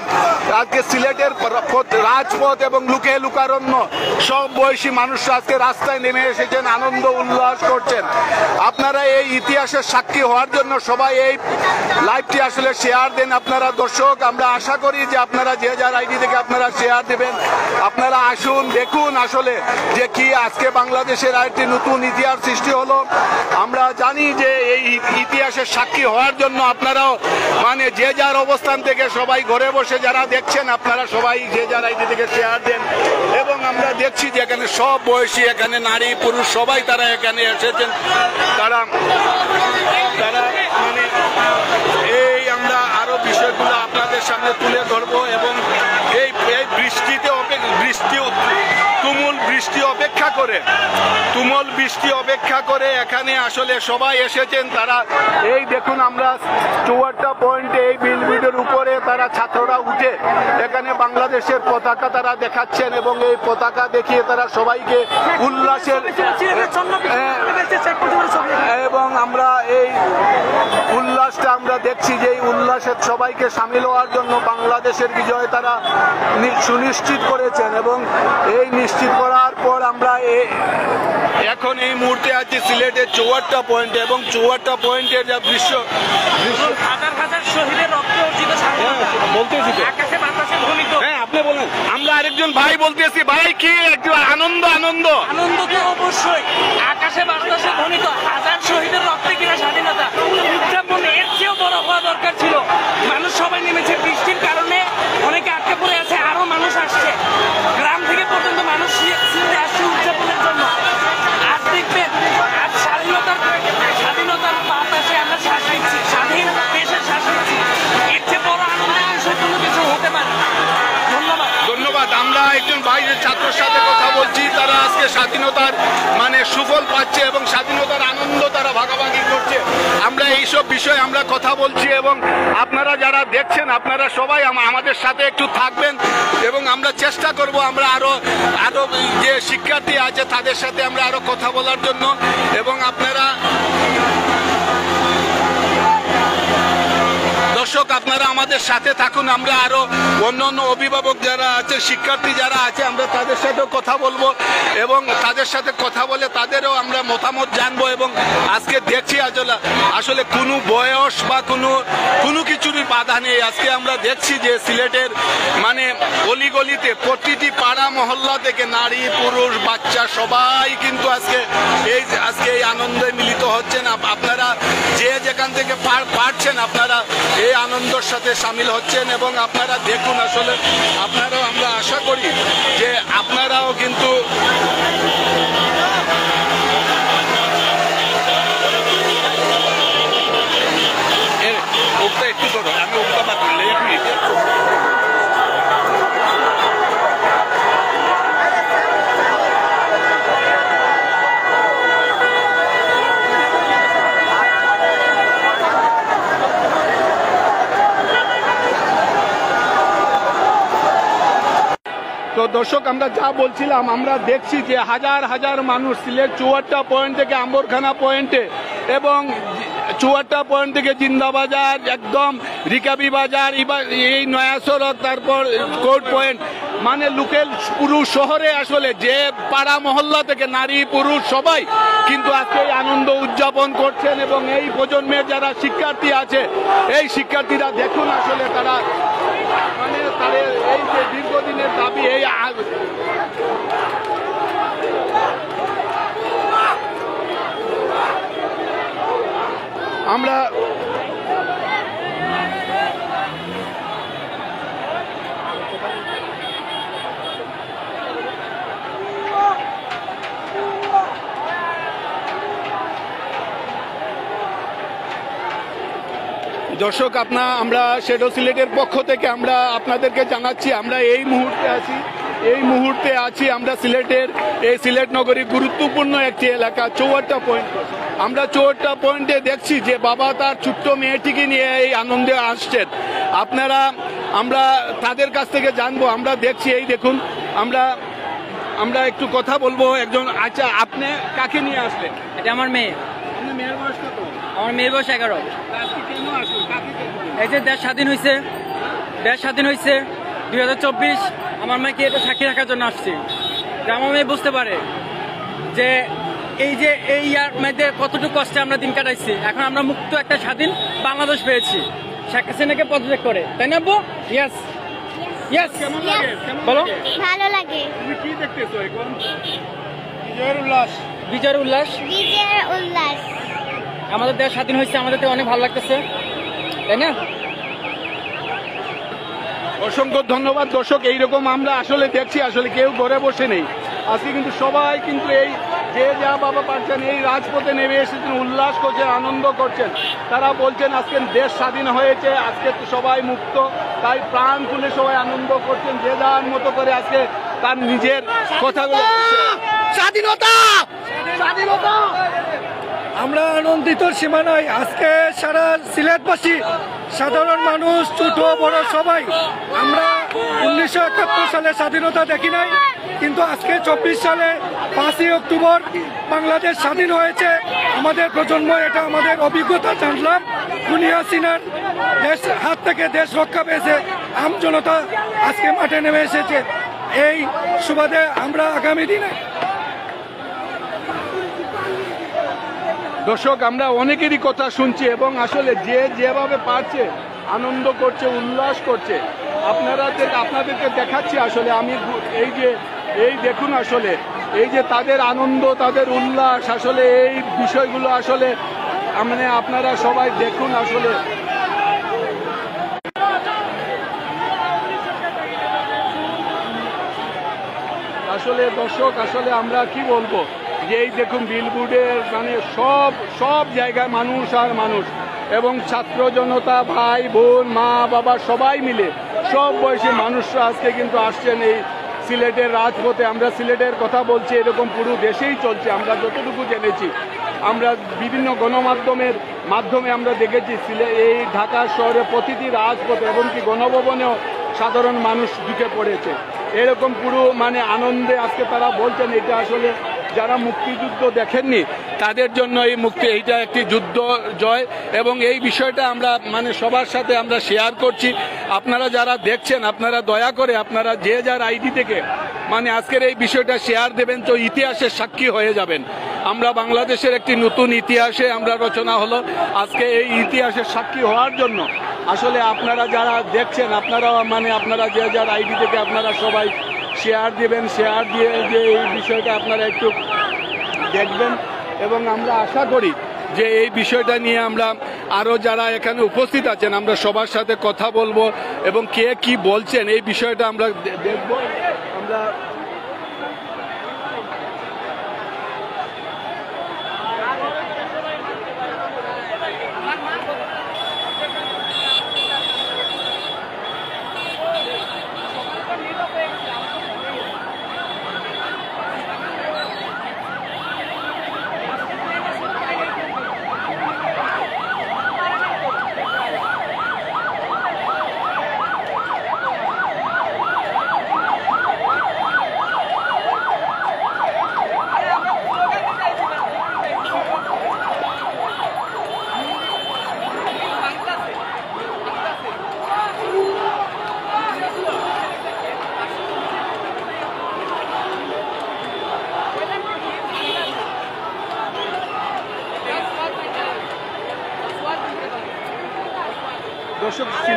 আজকে সিলেটের রাজপথ এবং লুকে লুকারণ্য সব বয়সী মানুষরা আজকে রাস্তায় নেমে এসেছেন, আনন্দ উল্লাস করছেন। আপনারা এই ইতিহাসের সাক্ষী হওয়ার জন্য সবাই এই লাইভটি আসলে শেয়ার দেন। আপনারা দর্শক, আমরা আশা করি যে আপনারা যে যার আইডি থেকে আপনারা শেয়ার দেবেন। আপনারা আসুন, দেখুন আসলে যে কি আজকে বাংলাদেশের আরেকটি নতুন ইতিহাস সৃষ্টি হলো। আমরা জানি যে এই ইতিহাসের সাক্ষী হওয়ার জন্য আপনারাও মানে যে যার অবস্থান থেকে সবাই ঘরে বসে যারা দেখছেন আপনারা সবাই যে যার আইডি থেকে শেয়ার দেন। এবং আমরা দেখছি যে এখানে সব বয়সী, এখানে নারী পুরুষ সবাই তারা এখানে এসেছেন। তারা মানে এই আমরা আরো বিষয়গুলো আপনাদের সামনে তুলে ধরবো এবং এই তুমুল বৃষ্টি অপেক্ষা করে এখানে আসলে সবাই এসেছেন। তারা এই দেখুন আমরা চৌয়াট্টা পয়েন্টে এই বিলবোর্ডের উপরে তারা ছাত্ররা উঠে এখানে বাংলাদেশের পতাকা তারা দেখাচ্ছেন এবং এই পতাকা দেখিয়ে তারা সবাইকে উল্লাসের এবং আমরা এই উল্লাসটা আমরা দেখছি যে এই উল্লাসের সবাইকে সামিল হওয়ার জন্য বাংলাদেশের বিজয় তারা সুনিশ্চিত করেছেন। এবং এই নিশ্চিত করার পর আমরা এখন এই মুহূর্তে আছি সিলেটের চৌয়াট্টা পয়েন্টে এবং চৌয়াট্টা পয়েন্টের যা দৃশ্য হাজার হাজার শহীদের রক্ত অর্জিত বলতেছি তো আকাশে বাতাসে ধ্বনিত। হ্যাঁ আপনি বলেন। আমরা আরেকজন ভাই বলতেছি, ভাই কি একটু আনন্দ আনন্দ আনন্দ তো অবশ্যই, আকাশে বাতাসে ধ্বনিত হাজার শহীদের রক্তে কিনা স্বাধীনতা উদযাপন এর চেয়েও বড় হওয়া দরকার ছিল। মানুষ সবাই নেমেছে, বৃষ্টির কারণে অনেকে আটকে পড়ে আছে, আরো মানুষ আসছে, গ্রাম থেকে পর্যন্ত মানুষ আসছে উদযাপনের জন্য। আজ দেখবেন আজ স্বাধীনতার বাতাসে আমরা শ্বাস নিচ্ছি, স্বাধীন দেশের শ্বাস নিচ্ছি। এর চেয়ে বড় আনন্দের বিষয় কোনো কিছু হতে পারে। ধন্যবাদ। আমরা একজন ভাইয়ের ছাত্রের সাথে কথা বলছি, তারা আজকে স্বাধীনতার মানে সুফল পাচ্ছে এবং স্বাধীনতার আনন্দ তারা ভাগাভাগি করছে। আমরা এইসব বিষয়ে আমরা কথা বলছি এবং আপনারা যারা দেখছেন আপনারা সবাই আমাদের সাথে একটু থাকবেন এবং আমরা চেষ্টা করব আমরা আরো যে শিক্ষার্থী আছে তাদের সাথে আমরা আরো কথা বলার জন্য। এবং আপনারা দর্শক আপনারা আমাদের সাথে থাকুন, আমরা আরো অন্যান্য অভিভাবক যারা আছে, শিক্ষার্থী যারা আছে আমরা তাদের সাথেও কথা বলবো এবং তাদের সাথে কথা বলে তাদেরও আমরা মতামত জানবো। এবং আজকে দেখছি আসলে কোনো বয়স বা কোনো কিছুরই বাধা নেই। আজকে আমরা দেখছি যে সিলেটের মানে অলিগলিতে প্রতিটি পাড়া মহল্লা থেকে নারী পুরুষ বাচ্চা সবাই কিন্তু আজকে এই আনন্দে মিলিত হচ্ছেন। আপনারা যে যেখান থেকে পারছেন আপনারা এই আনন্দের সাথে সামিল হচ্ছেন এবং আপনারা দেখুন আসলে আপনারাও আমরা আশা করি যে আপনারাও কিন্তু একটু ধরো আমি ওটা বাদ করলে তো দর্শক আমরা যা বলছিলাম আমরা দেখছি যে হাজার হাজার মানুষ সিলেট চৌয়াট্টা পয়েন্ট থেকে আম্বরখানা পয়েন্টে এবং চৌয়াট্টা পয়েন্ট থেকে জিন্দাবাজার একদম রিকাবি বাজার এই নয়া সড়ক তারপর কোর্ট পয়েন্ট মানে লোকের পুরো শহরে আসলে যে পাড়া মহল্লা থেকে নারী পুরুষ সবাই কিন্তু আজকে এই আনন্দ উদযাপন করছেন এবং এই প্রজন্মের যারা শিক্ষার্থী আছে এই শিক্ষার্থীরা দেখুন আসলে তারা মানে তাদের এই যে দীর্ঘদিনের দাবি এই আমরা দর্শক আমরা শেডো সিলেটের পক্ষ থেকে আমরা আপনাদেরকে জানাচ্ছি আমরা এই মুহূর্তে আছি আমরা সিলেট নগরীর গুরুত্বপূর্ণ একটি এলাকা চৌয়াট্টা পয়েন্ট। আমরা চৌয়াট্টা পয়েন্টে দেখছি যে বাবা তার ছোট্ট মেয়েটিকে নিয়ে এই আনন্দে আসছেন। আমরা তাদের কাছ থেকে জানবো। আমরা দেখছি এই দেখুন আমরা একটু কথা বলবো একজন। আচ্ছা, আপনি কাকে নিয়ে আসলেন? এটা আমার মেয়ে। আপনার মেয়ের বয়স কত? আমার মেয়ের বয়স 11। এই যে দেশ স্বাধীন হয়েছে 2024। আমার মেয়েকে এটা সাক্ষী রাখার জন্য আসছি, যে আমার মেয়ে বুঝতে পারে যে এই ইয়ার মধ্যে কতটুকু কষ্টে আমরা দিন কাটাইছি। এখন আমরা মুক্ত একটা স্বাধীন বাংলাদেশ পেয়েছি শেখ হাসিনাকে পদত্যাগ করে, তাই না আব্বু? Yes yes. কেমন লাগে? বলো। ভালো লাগে। তুমি কি দেখতেছো এখন? বিজয়ের উল্লাস। আমাদের দেশ স্বাধীন হয়েছে, আমাদের অনেক ভালো লাগতেছে, তাই না? অসংখ্য ধন্যবাদ দর্শক। এইরকম আমরা আসলে দেখছি, আসলে কেউ ঘরে বসে নেই আজকে, কিন্তু সবাই কিন্তু এই যে যা বাবা পাচ্ছেন এই রাজপথে নেমে এসেছেন, উল্লাস করছেন, আনন্দ করছেন। তারা বলছেন আজকে দেশ স্বাধীন হয়েছে, আজকে তো সবাই মুক্ত, তাই প্রাণ খুলে সবাই আনন্দ করছেন যে যার মতো করে আজকে তার নিজের কথাগুলো। স্বাধীনতা স্বাধীনতা। আমরা আনন্দিত সীমা নাই। আজকে সারা সিলেটবাসী, সাধারণ মানুষ, ছোট বড় সবাই, আমরা 1971 সালে স্বাধীনতা দেখি নাই, কিন্তু আজকে 24 সালে 5ই অক্টোবর বাংলাদেশ স্বাধীন হয়েছে। আমাদের প্রজন্ম এটা আমাদের অভিজ্ঞতা জানলাম। খুনি হাসিনার হাত থেকে দেশ রক্ষা পেয়েছে, আম জনতা আজকে মাঠে নেমে এসেছে। এই সুবাদে আমরা আগামী দিনে দর্শক আমরা অনেকেরই কথা শুনছি এবং আসলে যে যেভাবে পারছে আনন্দ করছে, উল্লাস করছে। আপনাদেরকে দেখাচ্ছি আসলে আমি এই দেখুন আসলে এই যে তাদের আনন্দ, তাদের উল্লাস, আসলে এই বিষয়গুলো আসলে মানে আপনারা সবাই দেখুন আসলে। আসলে দর্শক আসলে আমরা কি বলবো যে এই দেখুন বিলবোর্ডের মানে সব জায়গায় মানুষ আর মানুষ এবং ছাত্র জনতা, ভাই বোন, মা বাবা সবাই মিলে সব বয়সী মানুষরা আজকে কিন্তু আসছেন এই সিলেটের রাজপথে। আমরা সিলেটের কথা বলছি, এরকম পুরো দেশেই চলছে। আমরা যতটুকু জেনেছি, আমরা বিভিন্ন গণমাধ্যমের মাধ্যমে আমরা দেখেছি এই ঢাকা শহরে প্রতিটি রাজপথে এমনকি গণভবনেও সাধারণ মানুষ ঢুকে পড়েছে। এরকম পুরো মানে আনন্দে আজকে তারা বলছেন এটা আসলে যারা মুক্তিযুদ্ধ দেখেননি তাদের জন্য এইটা একটি যুদ্ধ জয় এবং এই বিষয়টা আমরা মানে সবার সাথে আমরা শেয়ার করছি। আপনারা যারা দেখছেন আপনারা দয়া করে আপনারা যে যার আইডি থেকে মানে আজকের এই বিষয়টা শেয়ার দেবেন, তো ইতিহাসের সাক্ষী হয়ে যাবেন। আমরা বাংলাদেশের একটি নতুন ইতিহাসে আমরা রচনা হলো। আজকে এই ইতিহাসের সাক্ষী হওয়ার জন্য আসলে আপনারা যারা দেখছেন আপনারা যে যার আইডি থেকে আপনারা সবাই শেয়ার দিবেন, শেয়ার দিয়ে যে এই বিষয়টা আপনারা একটু দেখবেন এবং আমরা আশা করি যে এই বিষয়টা নিয়ে আমরা আরও যারা এখানে উপস্থিত আছেন আমরা সবার সাথে কথা বলবো এবং কে কি বলছেন এই বিষয়টা আমরা দেখব। আমরা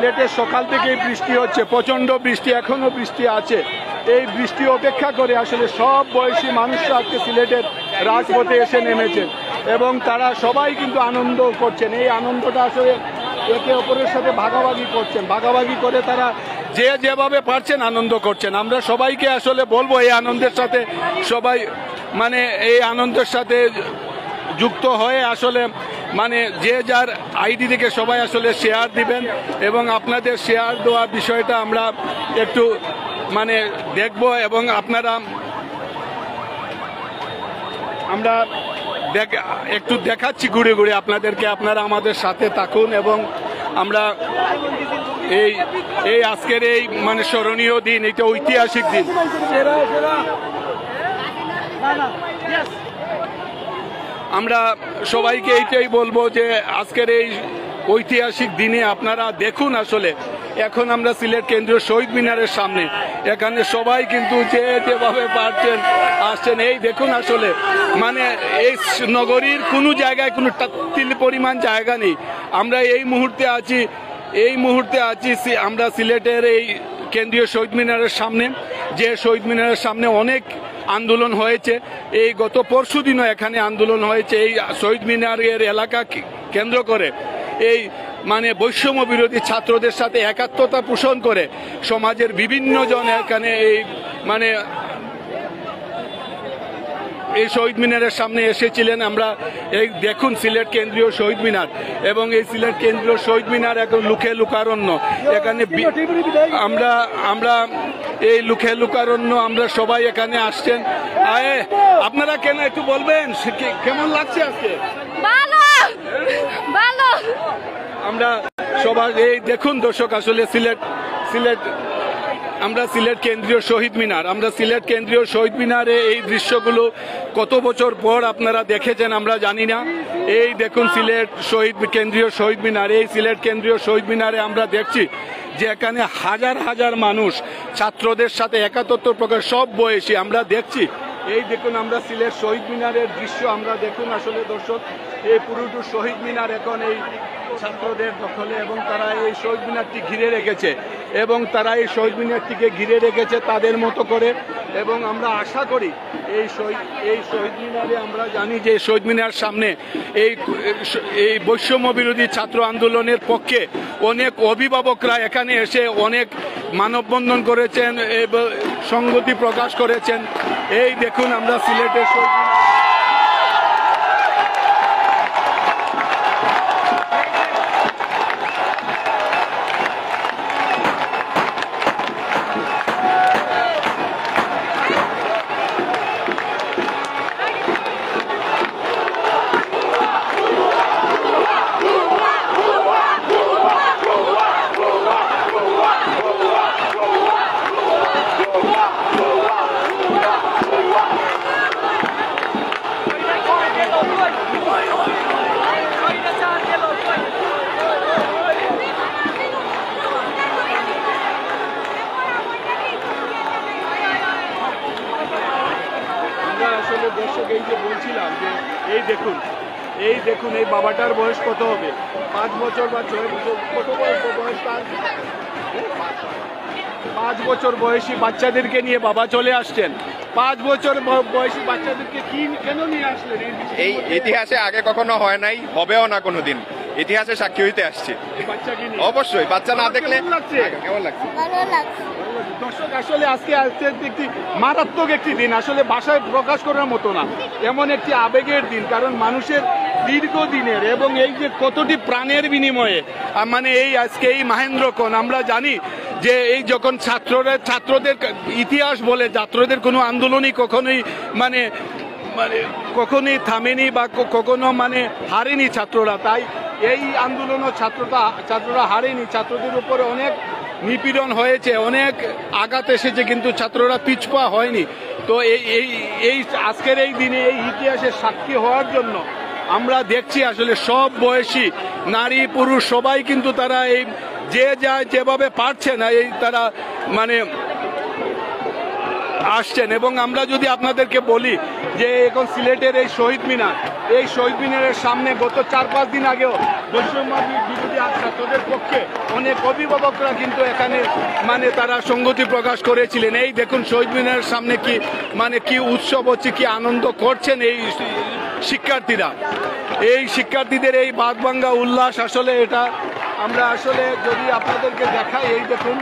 সিলেটের সকাল থেকেই বৃষ্টি হচ্ছে, প্রচণ্ড বৃষ্টি, এখনো বৃষ্টি আছে। এই বৃষ্টি অপেক্ষা করে আসলে সব বয়সী মানুষরা আজকে সিলেটের রাজপথে এসে নেমেছেন এবং তারা সবাই কিন্তু আনন্দ করছেন। এই আনন্দটা আসলে একে অপরের সাথে ভাগাভাগি করছেন, ভাগাভাগি করে তারা যে যেভাবে পারছেন আনন্দ করছেন। আমরা সবাইকে আসলে বলবো এই আনন্দের সাথে সবাই মানে এই আনন্দের সাথে যুক্ত হয়ে আসলে মানে যে যার আইডি থেকে সবাই আসলে শেয়ার দিবেন এবং আপনাদের শেয়ার দেওয়া বিষয়টা আমরা একটু মানে দেখব এবং আপনারা আমরা একটু দেখাচ্ছি ঘুরে ঘুরে আপনাদেরকে, আপনারা আমাদের সাথে থাকুন এবং আমরা এই আজকের এই মানে স্মরণীয় দিন, এটা ঐতিহাসিক দিন। আমরা সবাইকে এইটাই বলবো যে আজকের এই ঐতিহাসিক দিনে আপনারা দেখুন আসলে এখন আমরা সিলেট কেন্দ্রীয় শহীদ মিনারের সামনে, এখানে সবাই কিন্তু যে যেভাবে পারছেন আসছেন। এই দেখুন আসলে মানে এই নগরীর কোনো জায়গায় কোনো তিল পরিমাণ জায়গা নেই। আমরা এই মুহূর্তে আছি আমরা সিলেটের এই কেন্দ্রীয় শহীদ মিনারের সামনে, যে শহীদ মিনারের সামনে অনেক আন্দোলন হয়েছে। এই গত পরশু দিনও এখানে আন্দোলন হয়েছে এই শহীদ মিনারের এলাকা কেন্দ্র করে। এই মানে বৈষম্য বিরোধী ছাত্রদের সাথে একাত্মতা পোষণ করে সমাজের বিভিন্ন জন এখানে এই মানে এই শহীদ মিনারের সামনে এসেছিলেন। আমরা এই দেখুন সিলেট কেন্দ্রীয় শহীদ মিনার এবং এই সিলেট কেন্দ্রীয় শহীদ মিনার এখন লুকে লুকারণ্য। এখানে আমরা এই লুকে লুকারণ্য আমরা সবাই এখানে আসছেন। আপনারা কেন একটু বলবেন কেমন লাগছে আজকে? ভালো। আমরা সবাই এই দেখুন দর্শক আসলে আমরা সিলেট কেন্দ্রীয় শহীদ মিনার, আমরা সিলেট কেন্দ্রীয় শহীদ মিনারে এই দৃশ্যগুলো কত বছর পর আপনারা দেখেছেন আমরা জানি না। এই দেখুন সিলেট কেন্দ্রীয় শহীদ মিনার, এই সিলেট কেন্দ্রীয় শহীদ মিনারে আমরা দেখছি যে এখানে হাজার হাজার মানুষ ছাত্রদের সাথে একাত্মতা প্রকাশ, সব বয়সী আমরা দেখছি। এই দেখুন আমরা সিলেট শহীদ মিনারের দৃশ্য আমরা দেখুন আসলে দর্শক এই পুরোটু শহীদ মিনার এখন এই ছাত্রদের দখলে এবং তারা এই শহীদ মিনারটি ঘিরে রেখেছে এবং তারা এই শহীদ মিনারটিকে ঘিরে রেখেছে তাদের মতো করে। এবং আমরা আশা করি এই শহীদ মিনারে আমরা জানি যে শহীদ মিনার সামনে এই বৈষম্য বিরোধী ছাত্র আন্দোলনের পক্ষে অনেক অভিভাবকরা এখানে এসে অনেক মানববন্ধন করেছেন, সংগতি প্রকাশ করেছেন। এই দেখুন আমরা সিলেটের শহীদ মিনার দর্শক এই যে বলছিলাম যে এই দেখুন এই বাবাটার বয়স কত হবে, 5 বছর বা 6 বছর, কত বয়স তার? 5 বছর বয়সী বাচ্চাদেরকে নিয়ে বাবা চলে আসছেন। 5 বছর বয়সী বাচ্চাদেরকে কেন নিয়ে আসলেন? এই ইতিহাসে আগে কখনো হয় নাই, হবেও না কোনোদিন। ইতিহাসে সাক্ষী হইতে আসছে। অবশ্যই বাচ্চা না দেখলে কেমন লাগছে? দর্শক আসলে আজকে একটি মারাত্মক একটি দিন, আসলে ভাষায় প্রকাশ করার মতো না, এমন একটি আবেগের দিন। কারণ মানুষের দীর্ঘদিনের এবং এই যে কতটি প্রাণের বিনিময়ে মানে এই আজকে এই মাহেন্দ্রক্ষণ আমরা জানি যে এই যখন ছাত্রদের ইতিহাস বলে ছাত্রদের কোনো আন্দোলনই কখনোই থামেনি বা কখনো হারেনি ছাত্ররা। তাই এই আন্দোলনও ছাত্ররা হারেনি, ছাত্রদের উপরে অনেক নিপীড়ন হয়েছে, অনেক আঘাত এসেছে, কিন্তু ছাত্ররা পিছপা হয়নি। তো এই আজকের এই দিনে এই ইতিহাসের সাক্ষী হওয়ার জন্য আমরা দেখছি আসলে সব বয়সী নারী পুরুষ সবাই কিন্তু তারা এই যেভাবে পারছে না এই তারা আসছেন। এবং আমরা যদি আপনাদেরকে বলি যে এখন সিলেটের এই শহীদ মিনারের সামনে গত 4-5 দিন আগেও বৈষম্য বিরোধী ছাত্রদের পক্ষে অনেক অভিভাবকরা কিন্তু এখানে মানে তারা সংগতি প্রকাশ করেছিলেন। এই দেখুন শহীদ মিনারের সামনে কি মানে কি উৎসব হচ্ছে, কি আনন্দ করছেন এই শিক্ষার্থীরা। এই শিক্ষার্থীদের এই বাগবাঙ্গা উল্লাস আসলে এটা আমরা আসলে যদি আপনাদেরকে দেখাই, এই দেখুন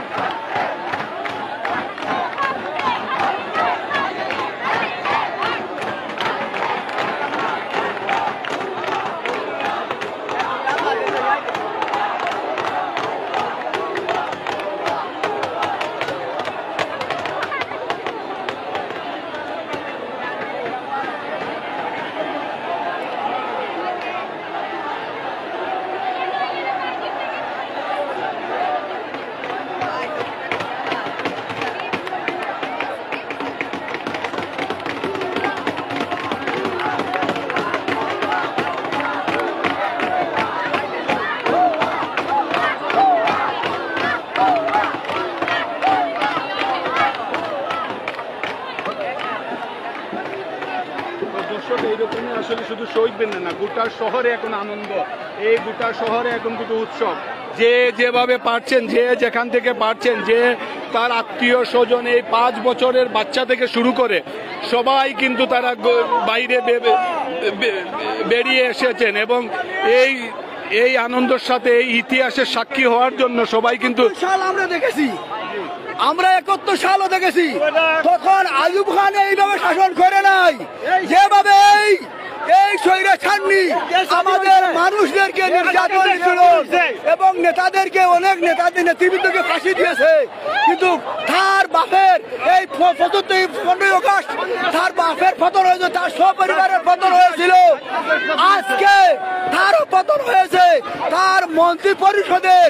এইরকমই আসলে শুধু শহীদ মিনার না, গোটা শহরে এখন আনন্দ, এই গোটা শহরে এখন কিন্তু উৎসব। যে যেভাবে পারছেন, যে যেখান থেকে পারছেন, যে তার আত্মীয় স্বজন এই 5 বছরের বাচ্চা থেকে শুরু করে সবাই কিন্তু তারা বাইরে বেরিয়ে এসেছেন এবং এই আনন্দের সাথে এই ইতিহাসের সাক্ষী হওয়ার জন্য সবাই কিন্তু আমরা দেখেছি, আমরা 71 সালও দেখেছি, তখন আইয়ুব খান এইভাবে শাসন করে নাই, যেভাবে এই স্বৈরাচারী আমাদের মানুষদেরকে নির্যাতন ছিল এবং নেতাদেরকে, অনেক নেতাদের নেতৃবৃন্দকে ফাঁসি দিয়েছে। কিন্তু তার বাপের এই 15ই আগস্ট তার বাপের পতন হয়েছে, তার সপরিবারের পতন হয়েছিল। আজকে তারও পতন হয়েছে, তার মন্ত্রী পরিষদের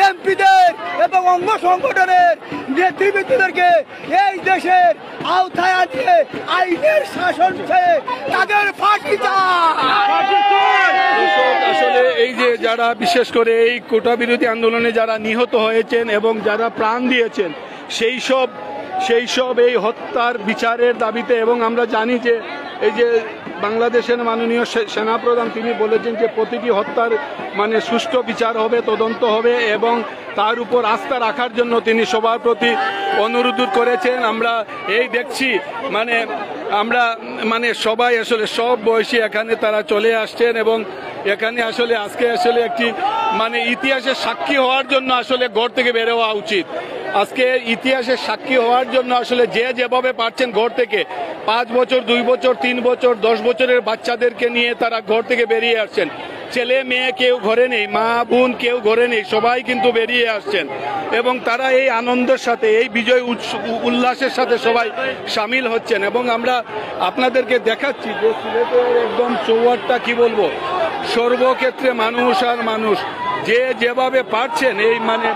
এমপিদের এবং অঙ্গ সংগঠনের নেতৃবৃন্দদেরকে এই দেশের আওতায় আনিয়ে আইনের শাসন চেয়ে তাদের ফাঁসি আসলে এই যে যারা বিশেষ করে এই কোটা বিরোধী আন্দোলনে যারা নিহত হয়েছেন এবং যারা প্রাণ দিয়েছেন সেই সব এই হত্যার বিচারের দাবিতে, এবং আমরা জানি যে এই যে বাংলাদেশের মাননীয় সেনাপ্রধান তিনি বলেছেন যে প্রতিটি হত্যার মানে সুষ্ঠু বিচার হবে, তদন্ত হবে এবং তার উপর আস্থা রাখার জন্য তিনি সবার প্রতি অনুরোধ করেছেন। আমরা এই দেখছি মানে আমরা মানে সবাই আসলে সব বয়সী এখানে তারা চলে আসছেন এবং এখানে আসলে আজকে আসলে একটি মানে ইতিহাসের সাক্ষী হওয়ার জন্য আসলে ঘর থেকে বের হওয়া উচিত। আজকে ইতিহাসের সাক্ষী হওয়ার জন্য আসলে যে যেভাবে পারছেন ঘর থেকে 5 বছর, 2 বছর, 3 বছর, 10 বছরের বাচ্চাদেরকে নিয়ে তারা ঘর থেকে বেরিয়ে আসছেন। ছেলে মেয়ে কেউ ঘরে নেই, মা বোন কেউ ঘরে নেই, সবাই কিন্তু বেরিয়ে আসছেন এবং তারা এই আনন্দের সাথে, এই বিজয় উল্লাসের সাথে সবাই সামিল হচ্ছেন। এবং আমরা আপনাদেরকে দেখাচ্ছি যে সিলেটের একদম চৌহাট্টা কি বলবো, সর্বক্ষেত্রে মানুষ আর মানুষ, যে যেভাবে পারছেন এই মানে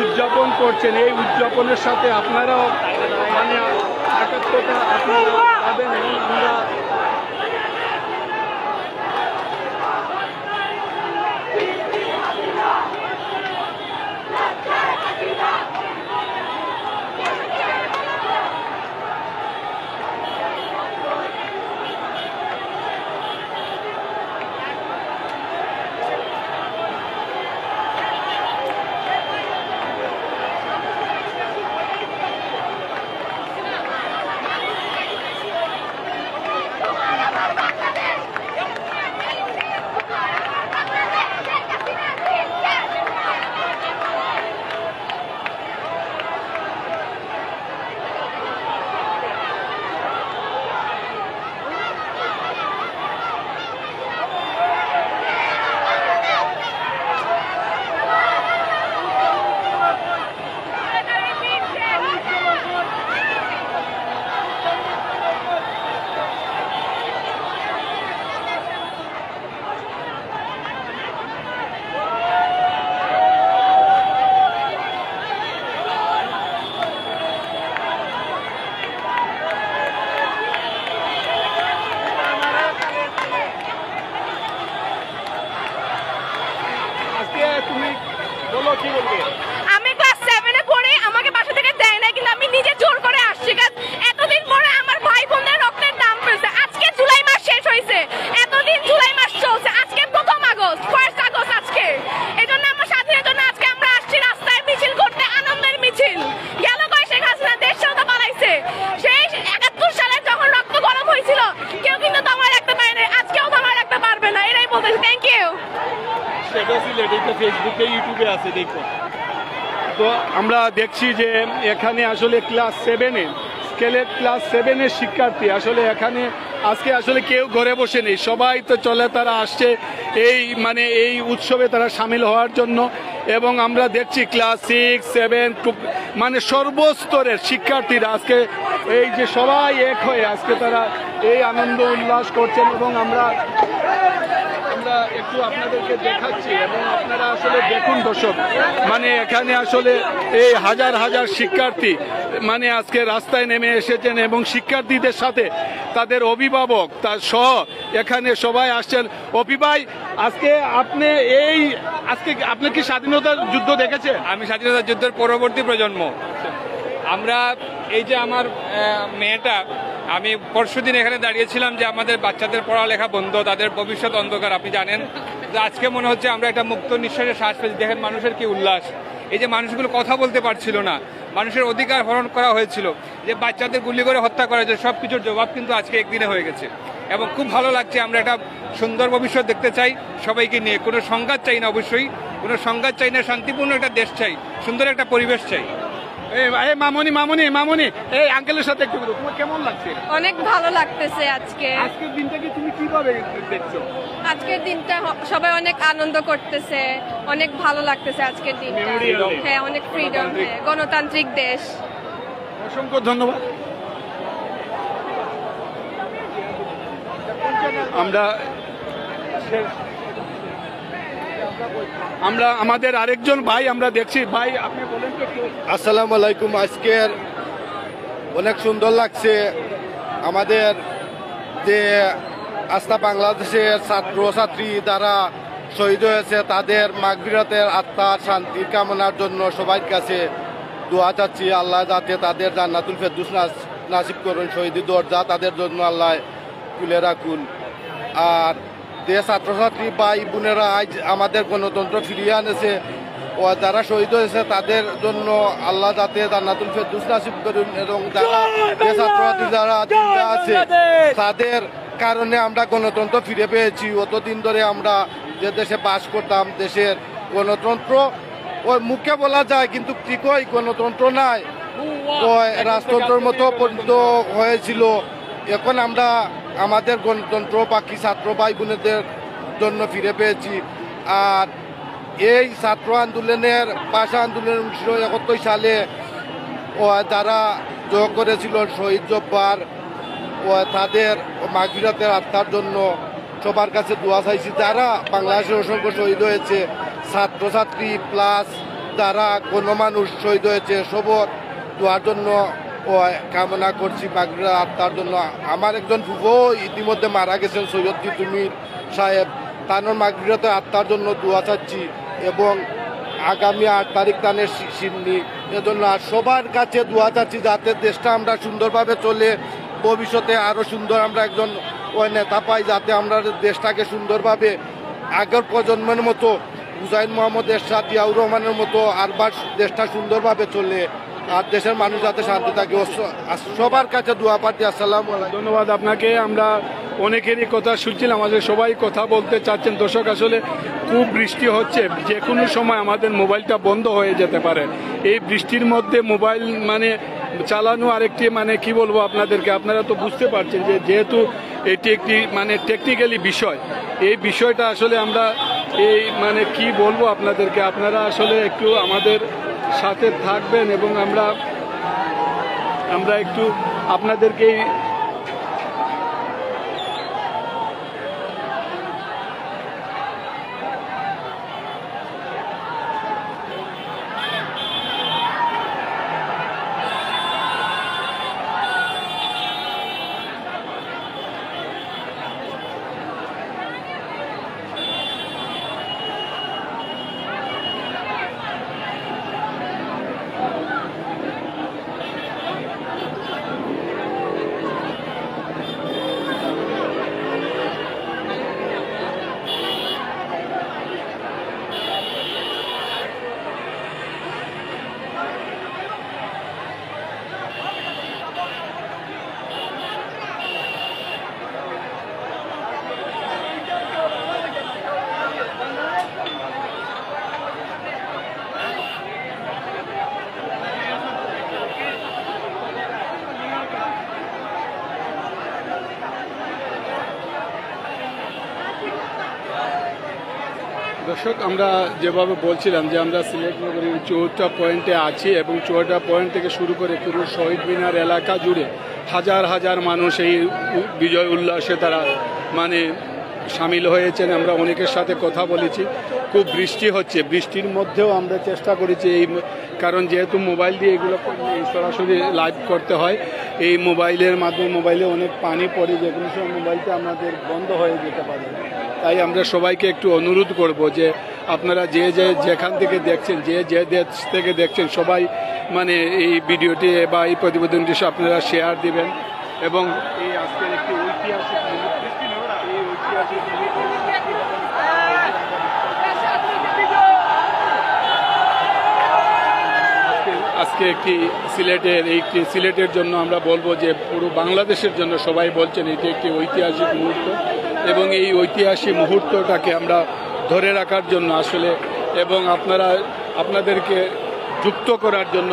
উদযাপন করছেন। এই উদযাপনের সাথে আপনারাও মানে একাত্মতা আপনারা পাবেন এবং আমরা আছে দেখো। তো আমরা দেখছি যে এখানে আসলে ক্লাস 7-এ স্কেলের ক্লাস 7-এর শিক্ষার্থী আসলে এখানে আজকে আসলে কেউ ঘরে বসে নেই, সবাই তো চলে তারা আসছে এই মানে এই উৎসবে তারা সামিল হওয়ার জন্য। এবং আমরা দেখছি ক্লাস 6, 7 মানে সর্বস্তরের শিক্ষার্থীরা আজকে এই যে সবাই এক হয়ে আজকে তারা এই আনন্দ উল্লাস করছেন। এবং আমরা একটু আপনাদেরকে দেখাচ্ছি এবং আপনারা আসলে দেখুন দর্শক, মানে এখানে আসলে এই হাজার হাজার শিক্ষার্থী মানে আজকে রাস্তায় নেমে এসেছেন এবং শিক্ষার্থীদের সাথে তাদের অভিভাবক তার সহ এখানে সবাই আসছেন। অপি ভাই, আজকে আপনি কি স্বাধীনতার যুদ্ধ দেখেছেন? আমি স্বাধীনতা যুদ্ধের পরবর্তী প্রজন্ম। আমরা এই যে আমার মেয়েটা, আমি পরশুদিন এখানে দাঁড়িয়েছিলাম যে আমাদের বাচ্চাদের পড়ালেখা বন্ধ, তাদের ভবিষ্যৎ অন্ধকার। আপনি জানেন যে আজকে মনে হচ্ছে আমরা একটা মুক্ত নিঃশ্বাসে শ্বাস পেয়েছি। দেখেন মানুষের কি উল্লাস, এই যে মানুষগুলো কথা বলতে পারছিল না, মানুষের অধিকার হরণ করা হয়েছিল, যে বাচ্চাদের গুলি করে হত্যা করা হয়েছে, সব কিছুর জবাব কিন্তু আজকে একদিনে হয়ে গেছে। এবং খুব ভালো লাগছে, আমরা একটা সুন্দর ভবিষ্যৎ দেখতে চাই সবাইকে নিয়ে। কোনো সংঘাত চাই না, অবশ্যই কোনো সংঘাত চাই না, শান্তিপূর্ণ একটা দেশ চাই, সুন্দর একটা পরিবেশ চাই। মামনি এই আঙ্কেলের সাথে একটু তোমার কেমন লাগছে? অনেক ভালো লাগতেছে আজকে। আজকের দিনটাকে তুমি কিভাবে দেখছো? আজকের দিনটা সবাই অনেক আনন্দ করতেছে, অনেক ভালো লাগতেছে আজকের দিনটা। হ্যাঁ, অনেক ফ্রিডম, গণতান্ত্রিক দেশ। অসংখ্য ধন্যবাদ। আমরা আমাদের আরেকজন ভাই আমরা দেখছি। ভাই আপনি বলেন তো একটু। আসসালামু আলাইকুম। আজকের অনেক সুন্দর লাগছে। আমাদের যে আস্থা বাংলাদেশের ছাত্র ছাত্রী যারা শহীদ হয়েছে তাদের মাগফিরাতের আত্মার শান্তির কামনার জন্য সবার কাছে দোয়া চাচ্ছি, আল্লাহ যাতে তাদের জান্নাতুল ফেরদৌস নাসিব করুন, শহীদি দরজা তাদের জন্য আল্লাহ খুলে রাখুন। আর যে ছাত্রছাত্রী ভাই বোনেরা আজ আমাদের গণতন্ত্র ফিরিয়ে আনেছে ও যারা শহীদ হয়েছে তাদের জন্য আল্লাহ যাতে জান্নাতুল ফেরদৌস নাসিব করুন। এবং যারা যে ছাত্রছাত্রী যারা জিন্দা আছে তাদের কারণে আমরা গণতন্ত্র ফিরে পেয়েছি। অতদিন ধরে আমরা যে দেশে বাস করতাম, দেশের গণতন্ত্র ওই মুখে বলা যায় কিন্তু ঠিকই গণতন্ত্র নাই, ওই রাজতন্ত্রের মতো পরিণত হয়েছিল। এখন আমরা আমাদের গণতন্ত্র বাকি ছাত্র ভাই বোনেদের জন্য ফিরে পেয়েছি। আর এই ছাত্র আন্দোলনের ভাষা আন্দোলনের 1971 সালে যারা যোগ করেছিল শহীদ জব্বার তাদের মাগফিরাতের আত্মার জন্য সবার কাছে দোয়া চাইছি। যারা বাংলাদেশের অসংখ্য শহীদ হয়েছে, ছাত্রছাত্রী প্লাস যারা কোনো মানুষ শহীদ হয়েছে, সবর দোয়ার জন্য কামনা করছি মাগফিরাতের আত্মার জন্য। আমার একজন ফুফো ইতিমধ্যে মারা গেছেন, সৈয়দ জিতুমির সাহেব, তার মাগফিরাতের আত্মার জন্য দোয়া চাচ্ছি। এবং আগামী 8 তারিখ তানের সিন্নি, এজন্য আর সবার কাছে দোয়া চাচ্ছি যাতে দেশটা আমরা সুন্দরভাবে চলে, ভবিষ্যতে আরও সুন্দর আমরা একজন ওই নেতা পাই, যাতে আমরা দেশটাকে সুন্দরভাবে আগের প্রজন্মের মতো হুসাইন মোহাম্মদ এরশাদ, জিয়াউর রহমানের মতো আরবার দেশটা সুন্দরভাবে চলে আর দেশের মানুষ যাতে শান্তি থাকে। সবার কাছে দোয়া পাচ্ছি। আসসালামু আলাইকুম। ধন্যবাদ আপনাকে। আমরা অনেকেরই কথা শুনছিলাম, আমাদের সবাই কথা বলতে চাচ্ছেন। দর্শক আসলে খুব বৃষ্টি হচ্ছে, যে কোনো সময় আমাদের মোবাইলটা বন্ধ হয়ে যেতে পারে। এই বৃষ্টির মধ্যে মোবাইল মানে চালানো আরেকটি মানে কি বলবো আপনাদেরকে, আপনারা তো বুঝতে পারছেন যে যেহেতু এটি একটি মানে টেকনিক্যালি বিষয়, এই বিষয়টা আসলে আমরা এই মানে কি বলবো আপনাদেরকে, আপনারা আসলে একটু আমাদের সাথে থাকবেন এবং আমরা একটু আপনাদেরকে দর্শক, আমরা যেভাবে বলছিলাম যে আমরা সিলেট নগরীর ৪টা পয়েন্টে আছি এবং ৪টা পয়েন্ট থেকে শুরু করে পুরো শহীদ মিনার এলাকা জুড়ে হাজার হাজার মানুষ এই বিজয় উল্লাসে তারা মানে সামিল হয়েছেন। আমরা অনেকের সাথে কথা বলেছি। খুব বৃষ্টি হচ্ছে, বৃষ্টির মধ্যেও আমরা চেষ্টা করেছি এই, কারণ যেহেতু মোবাইল দিয়ে এগুলো সরাসরি লাইভ করতে হয়, এই মোবাইলের মাধ্যমে মোবাইলে অনেক পানি পড়ে, যেগুলো সব মোবাইলটা আমাদের বন্ধ হয়ে যেতে পারে। তাই আমরা সবাইকে একটু অনুরোধ করব যে আপনারা যেখান থেকে দেখছেন, যে দেশ থেকে দেখছেন, সবাই মানে এই ভিডিওটি বা এই প্রতিবেদনটি আপনারা শেয়ার দিবেন এবং এই আজকের একটি ঐতিহাসিক আজকে একটি সিলেটের জন্য আমরা বলবো যে পুরো বাংলাদেশের জন্য সবাই বলছেন এটি একটি ঐতিহাসিক মুহূর্ত এবং এই ঐতিহাসিক মুহূর্তটাকে আমরা ধরে রাখার জন্য আসলে এবং আপনাদেরকে যুক্ত করার জন্য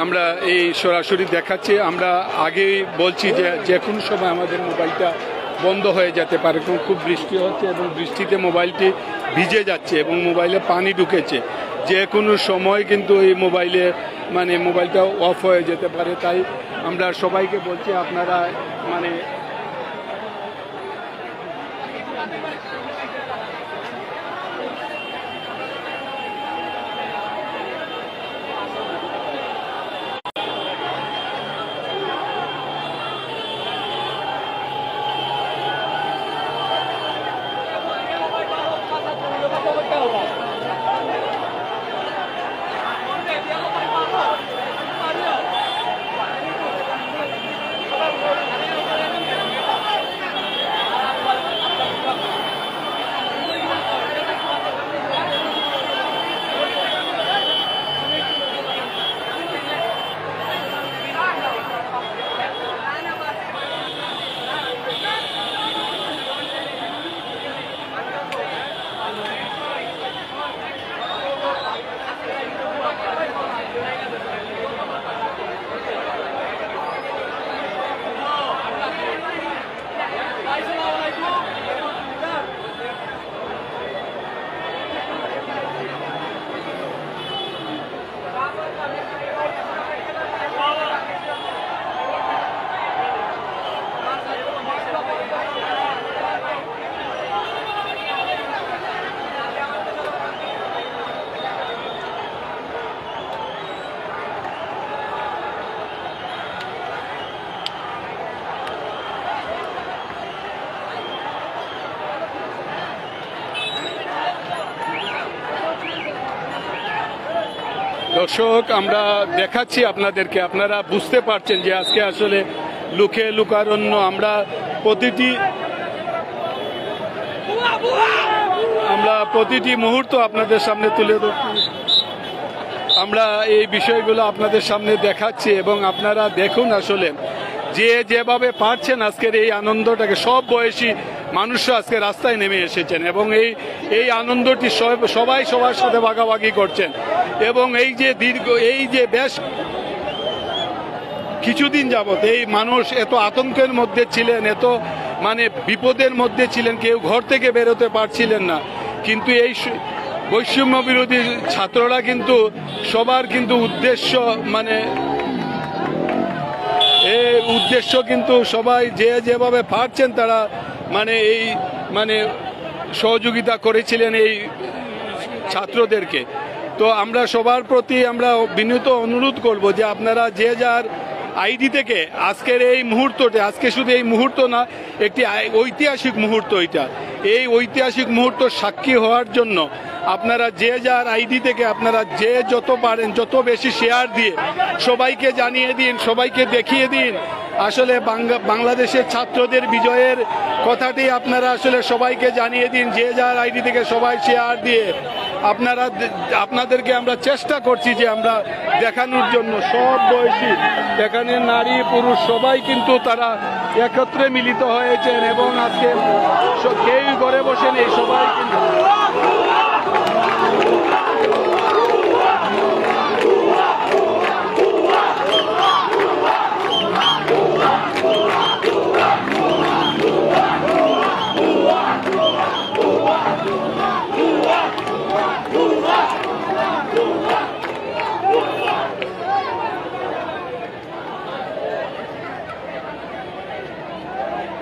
আমরা এই সরাসরি দেখাচ্ছি। আমরা আগেই বলছি যে কোনো সময় আমাদের মোবাইলটা বন্ধ হয়ে যেতে পারে, খুব বৃষ্টি হচ্ছে এবং বৃষ্টিতে মোবাইলটি ভিজে যাচ্ছে এবং মোবাইলে পানি ঢুকেছে, যে কোনো সময় কিন্তু এই মোবাইলটা অফ হয়ে যেতে পারে। তাই আমরা সবাইকে বলছি আপনারা দর্শক আমরা দেখাচ্ছি আপনাদেরকে, আপনারা বুঝতে পারছেন যে আজকে আসলে লুকে লুকারণ্য আমরা প্রতিটি মুহূর্ত আপনাদের সামনে তুলে ধরছি। আমরা এই বিষয়গুলো আপনাদের সামনে দেখাচ্ছি এবং আপনারা দেখুন আসলে যেভাবে পারছেন আজকের এই আনন্দটাকে, সব বয়সী মানুষরা আজকে রাস্তায় নেমে এসেছেন এবং এই আনন্দটি সবাই সবার সাথে ভাগাভাগি করছেন এবং এই যে বেশ কিছুদিন যাবত এই মানুষ এত আতঙ্কের মধ্যে ছিলেন, এত বিপদের মধ্যে ছিলেন, কেউ ঘর থেকে বেরোতে পারছিলেন না। কিন্তু এই বৈষম্য বিরোধী ছাত্ররা কিন্তু সবার কিন্তু উদ্দেশ্য কিন্তু সবাই যেভাবে পারছেন তারা সহযোগিতা করেছিলেন এই ছাত্রদেরকে। তো আমরা সবার প্রতি আমরা বিনীত অনুরোধ করব যে আপনারা যে যার আইডি থেকে আজকের এই মুহূর্তটা, আজকে শুধু এই মুহূর্ত না, একটি ঐতিহাসিক মুহূর্ত, এই ঐতিহাসিক মুহূর্ত সাক্ষী হওয়ার জন্য আপনারা যে যার আইডি থেকে আপনারা যত পারেন যত বেশি শেয়ার দিয়ে সবাইকে জানিয়ে দিন, সবাইকে দেখিয়ে দিন আসলে বাংলাদেশের ছাত্রদের বিজয়ের কথাটি আপনারা আসলে সবাইকে জানিয়ে দিন, যে যার আইডি থেকে সবাই শেয়ার দিয়ে আপনাদেরকে আমরা চেষ্টা করছি যে আমরা দেখানোর জন্য সব বয়সী, এখানে নারী পুরুষ সবাই কিন্তু তারা একত্রে মিলিত হয়েছেন এবং আজকে কেউ ঘরে বসে নেই, সবাই কিন্তু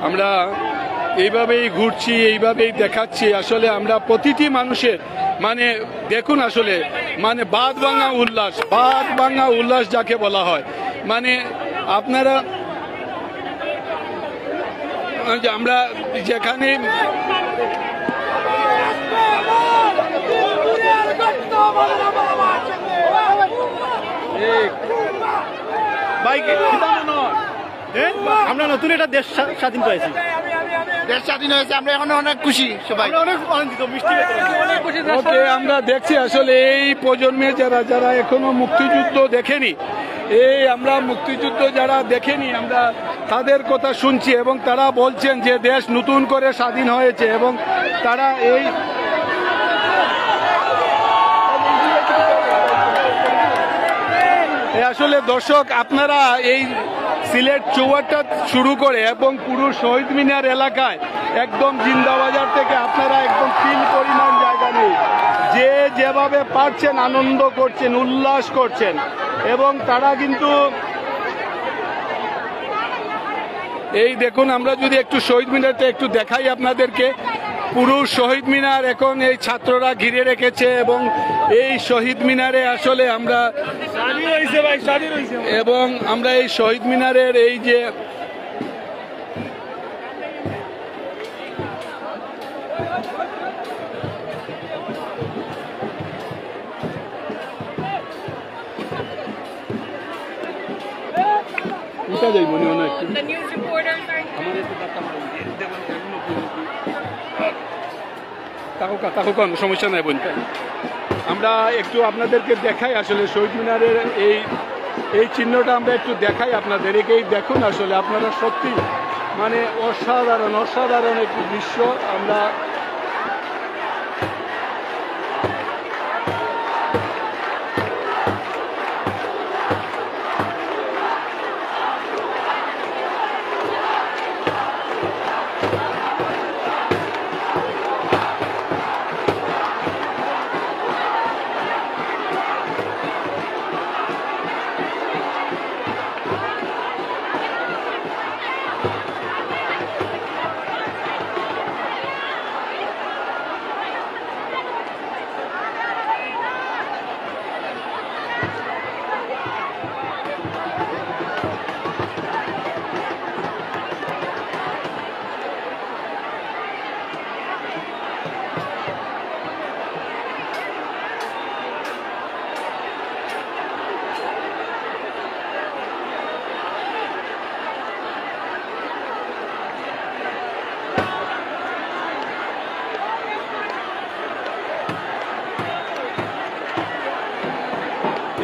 আমরা এইভাবেই ঘুরছি, এইভাবেই দেখাচ্ছি। আসলে আমরা প্রতিটি মানুষের মানে দেখুন আসলে মানে বাদ ভাঙা উল্লাস যাকে বলা হয়, মানে আপনারা আমরা যেখানে আমরা নতুন একটা দেশ স্বাধীন পাইছি, দেশ স্বাধীন হয়েছে, আমরা এখন অনেক খুশি সবাই। অনেক আনন্দিত, মিষ্টি ওকে আমরা দেখছি আসলে এই প্রজন্মে যারা এখনো মুক্তিযুদ্ধ দেখেনি, আমরা মুক্তিযুদ্ধ যারা দেখেনি আমরা তাদের কথা শুনছি এবং তারা বলছেন যে দেশ নতুন করে স্বাধীন হয়েছে এবং তারা আসলে দর্শক আপনারা এই সিলেট চৌহাট্টা শুরু করে এবং পুরো শহীদ মিনার এলাকায় একদম জিন্দাবাজার থেকে আপনারা একদম 3 পরিমাণ জায়গা নেই, যে যেভাবে পারছেন আনন্দ করছেন, উল্লাস করছেন এবং তারা কিন্তু এই দেখুন আমরা যদি একটু শহীদ মিনারটা একটু দেখাই আপনাদেরকে, পুরো শহীদ মিনার এখন এই ছাত্ররা ঘিরে রেখেছে এবং এই শহীদ মিনারে আসলে আমরা এবং আমরা এই শহীদ মিনারের এই যে The news reporters are সমস্যা নাই বোন, আমরা একটু আপনাদেরকে দেখাই আসলে শহীদ মিনারের এই চিহ্নটা আমরা একটু দেখাই আপনাদেরকেই দেখুন। আসলে আপনারা সত্যি মানে অসাধারণ একটি দৃশ্য। আমরা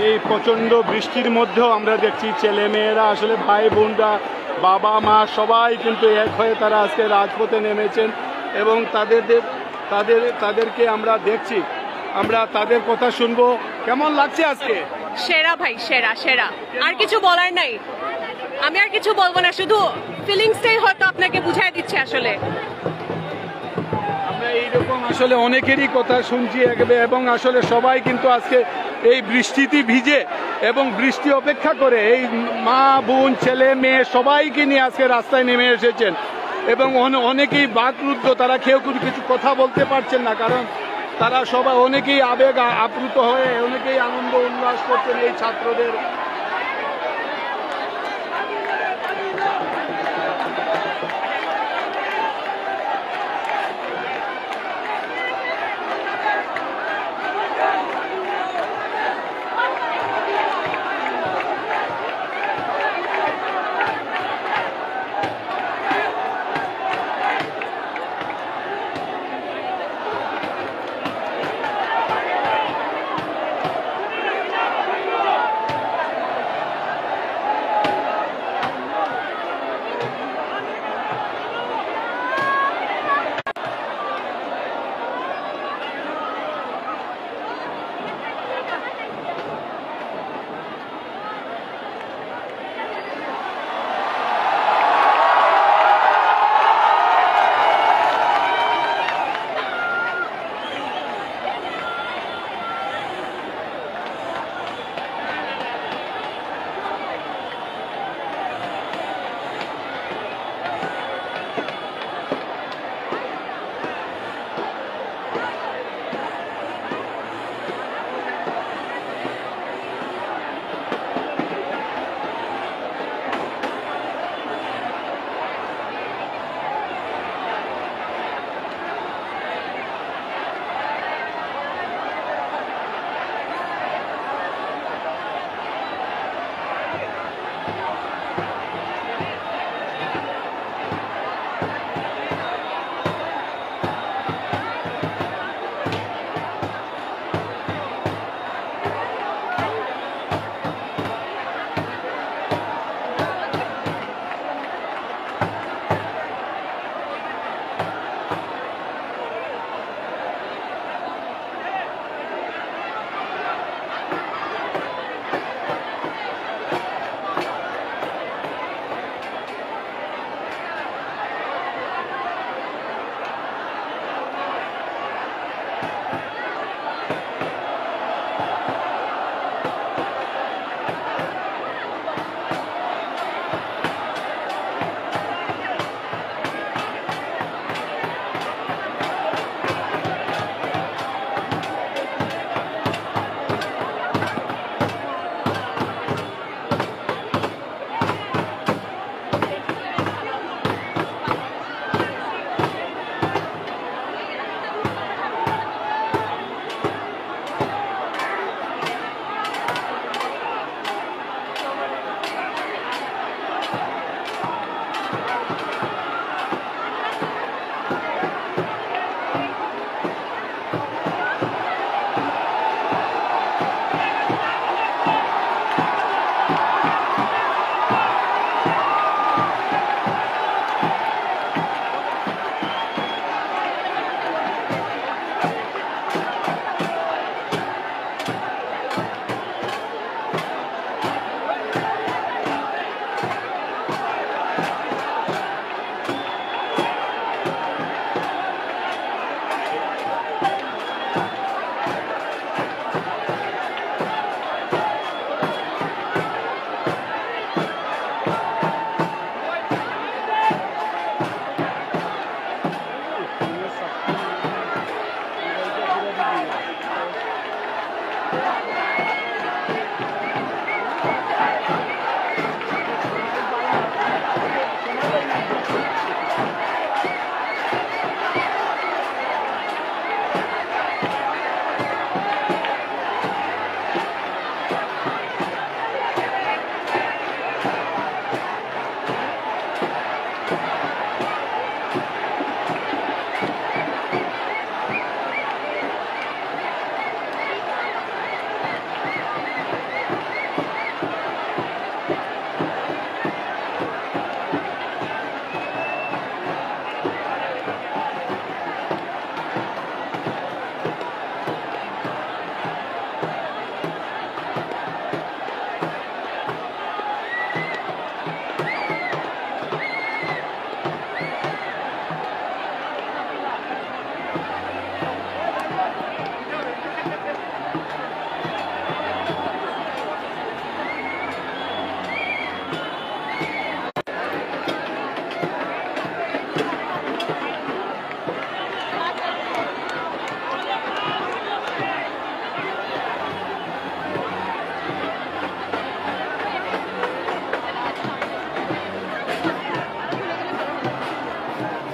এই প্রচন্ড বৃষ্টির মধ্যেও আমরা দেখছি ছেলে মেয়েরা আসলে ভাই বোনরা বাবা মা সবাই কিন্তু এক হয়ে তারা আজকে রাজপথে নেমেছেন এবং তাদেরকে আমরা দেখছি, আমরা তাদের কথা শুনবো। কেমন লাগছে আজকে? সেরা ভাই, সেরা সেরা, আর কিছু বলার নাই। আমি আর কিছু বলবো না, শুধু ফিলিংসটাই হয়তো আপনাকে বুঝাই দিচ্ছে। আসলে আমরা এইরকম আসলে অনেকেরই কথা শুনছি এবং আসলে সবাই কিন্তু আজকে এই বৃষ্টিতে ভিজে এবং বৃষ্টি অপেক্ষা করে এই মা বোন ছেলে মেয়ে সবাইকে নিয়ে আজকে রাস্তায় নেমে এসেছেন এবং অনেকেই বাকরুদ্ধ, তারা কেউ কিছু কথা বলতে পারছেন না, কারণ তারা সবাই অনেকেই আবেগ আপ্লুত হয়ে অনেকেই আনন্দ উল্লাস করছেন এই ছাত্রদের।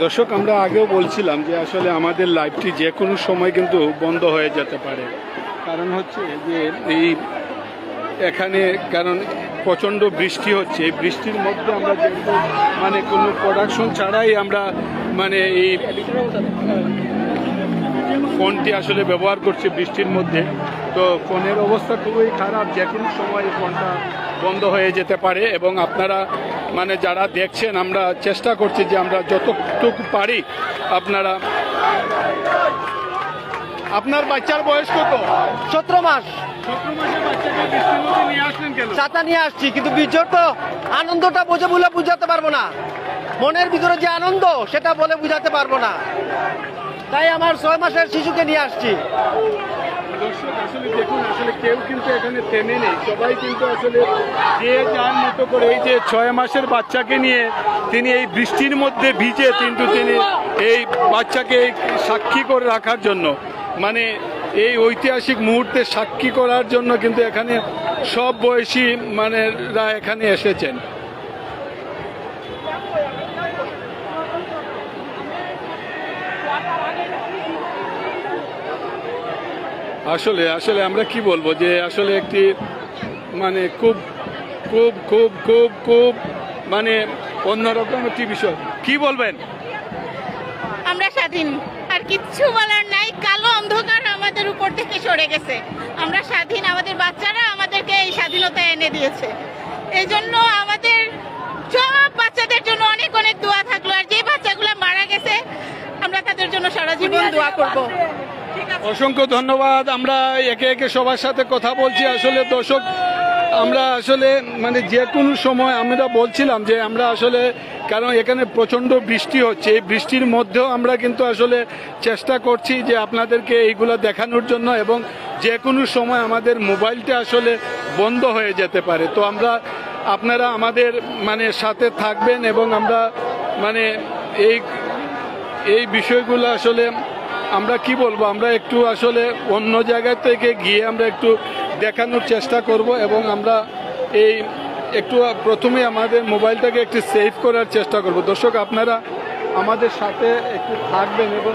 দর্শক, আমরা আগেও বলছিলাম যে আসলে আমাদের লাইভটি যে কোনো সময় কিন্তু বন্ধ হয়ে যেতে পারে। কারণ হচ্ছে যে এখানে প্রচণ্ড বৃষ্টি হচ্ছে। এই বৃষ্টির মধ্যে আমরা যেহেতু মানে কোনো প্রোডাকশন ছাড়াই আমরা মানে এই ফোনটি আসলে ব্যবহার করছি বৃষ্টির মধ্যে, তো ফোনের অবস্থা খুবই খারাপ, যে কোনো সময় ফোনটা বন্ধ হয়ে যেতে পারে। এবং আপনারা মানে যারা দেখছেন, আমরা চেষ্টা করছি যে আমরা যতটুকু পারি আপনারা। আপনার বাচ্চার বয়স কত? 17 মাস। 17 মাসের বাচ্চাকে বৃষ্টির মধ্যে নিয়ে আসলেন কেন? ছাতা নিয়ে আসছি, কিন্তু বীর্যর তো আনন্দটা বলে বুঝাতে পারবো না। মনের ভিতরে যে আনন্দ সেটা বলে বুঝাতে পারবো না, তাই আমার 6 মাসের শিশুকে নিয়ে আসছি। দর্শক, আসলে দেখুন, আসলে কেউ কিন্তু এখানে থেমে নেই, সবাই কিন্তু আসলে যে যার মতো করে এই যে 6 মাসের বাচ্চাকে নিয়ে তিনি এই বৃষ্টির মধ্যে ভিজে কিন্তু তিনি এই বাচ্চাকে সাক্ষী করে রাখার জন্য, মানে এই ঐতিহাসিক মুহূর্তে সাক্ষী করার জন্য কিন্তু এখানে সব বয়সী মানেরা এখানে এসেছেন। আসলে আসলে আমরা কি বলবো, যে আসলে একটি মানে খুব খুব খুব খুব খুব মানে অন্যরকম একটি বিষয়। কি বলবেন? আমরা স্বাধীন, আর কিচ্ছু বলার নাই। কালো অন্ধকার আমাদের উপর থেকে সরে গেছে, আমরা স্বাধীন। আমাদের বাচ্চারা আমাদেরকে এই স্বাধীনতা এনে দিয়েছে। এই জন্য আমাদের সব বাচ্চাদের জন্য অনেক অনেক দোয়া থাকলো। আর যে বাচ্চাগুলো মারা গেছে, আমরা তাদের জন্য সারা জীবন দোয়া করব। অসংখ্য ধন্যবাদ। আমরা একে একে সবার সাথে কথা বলছি। আসলে দর্শক, আমরা আসলে মানে যে কোনো সময় আমরা বলছিলাম যে আমরা আসলে, কারণ এখানে প্রচণ্ড বৃষ্টি হচ্ছে, এই বৃষ্টির মধ্যেও আমরা কিন্তু আসলে চেষ্টা করছি যে আপনাদেরকে এইগুলো দেখানোর জন্য, এবং যে কোনো সময় আমাদের মোবাইলটা আসলে বন্ধ হয়ে যেতে পারে। তো আপনারা আমাদের মানে সাথে থাকবেন, এবং আমরা মানে এই বিষয়গুলো আসলে আমরা কি বলবো, আমরা একটু আসলে অন্য জায়গা থেকে গিয়ে আমরা একটু দেখানোর চেষ্টা করব। এবং আমরা একটু প্রথমে আমাদের মোবাইলটাকে একটু সেভ করার চেষ্টা করব। দর্শক, আপনারা আমাদের সাথে একটু থাকবেন এবং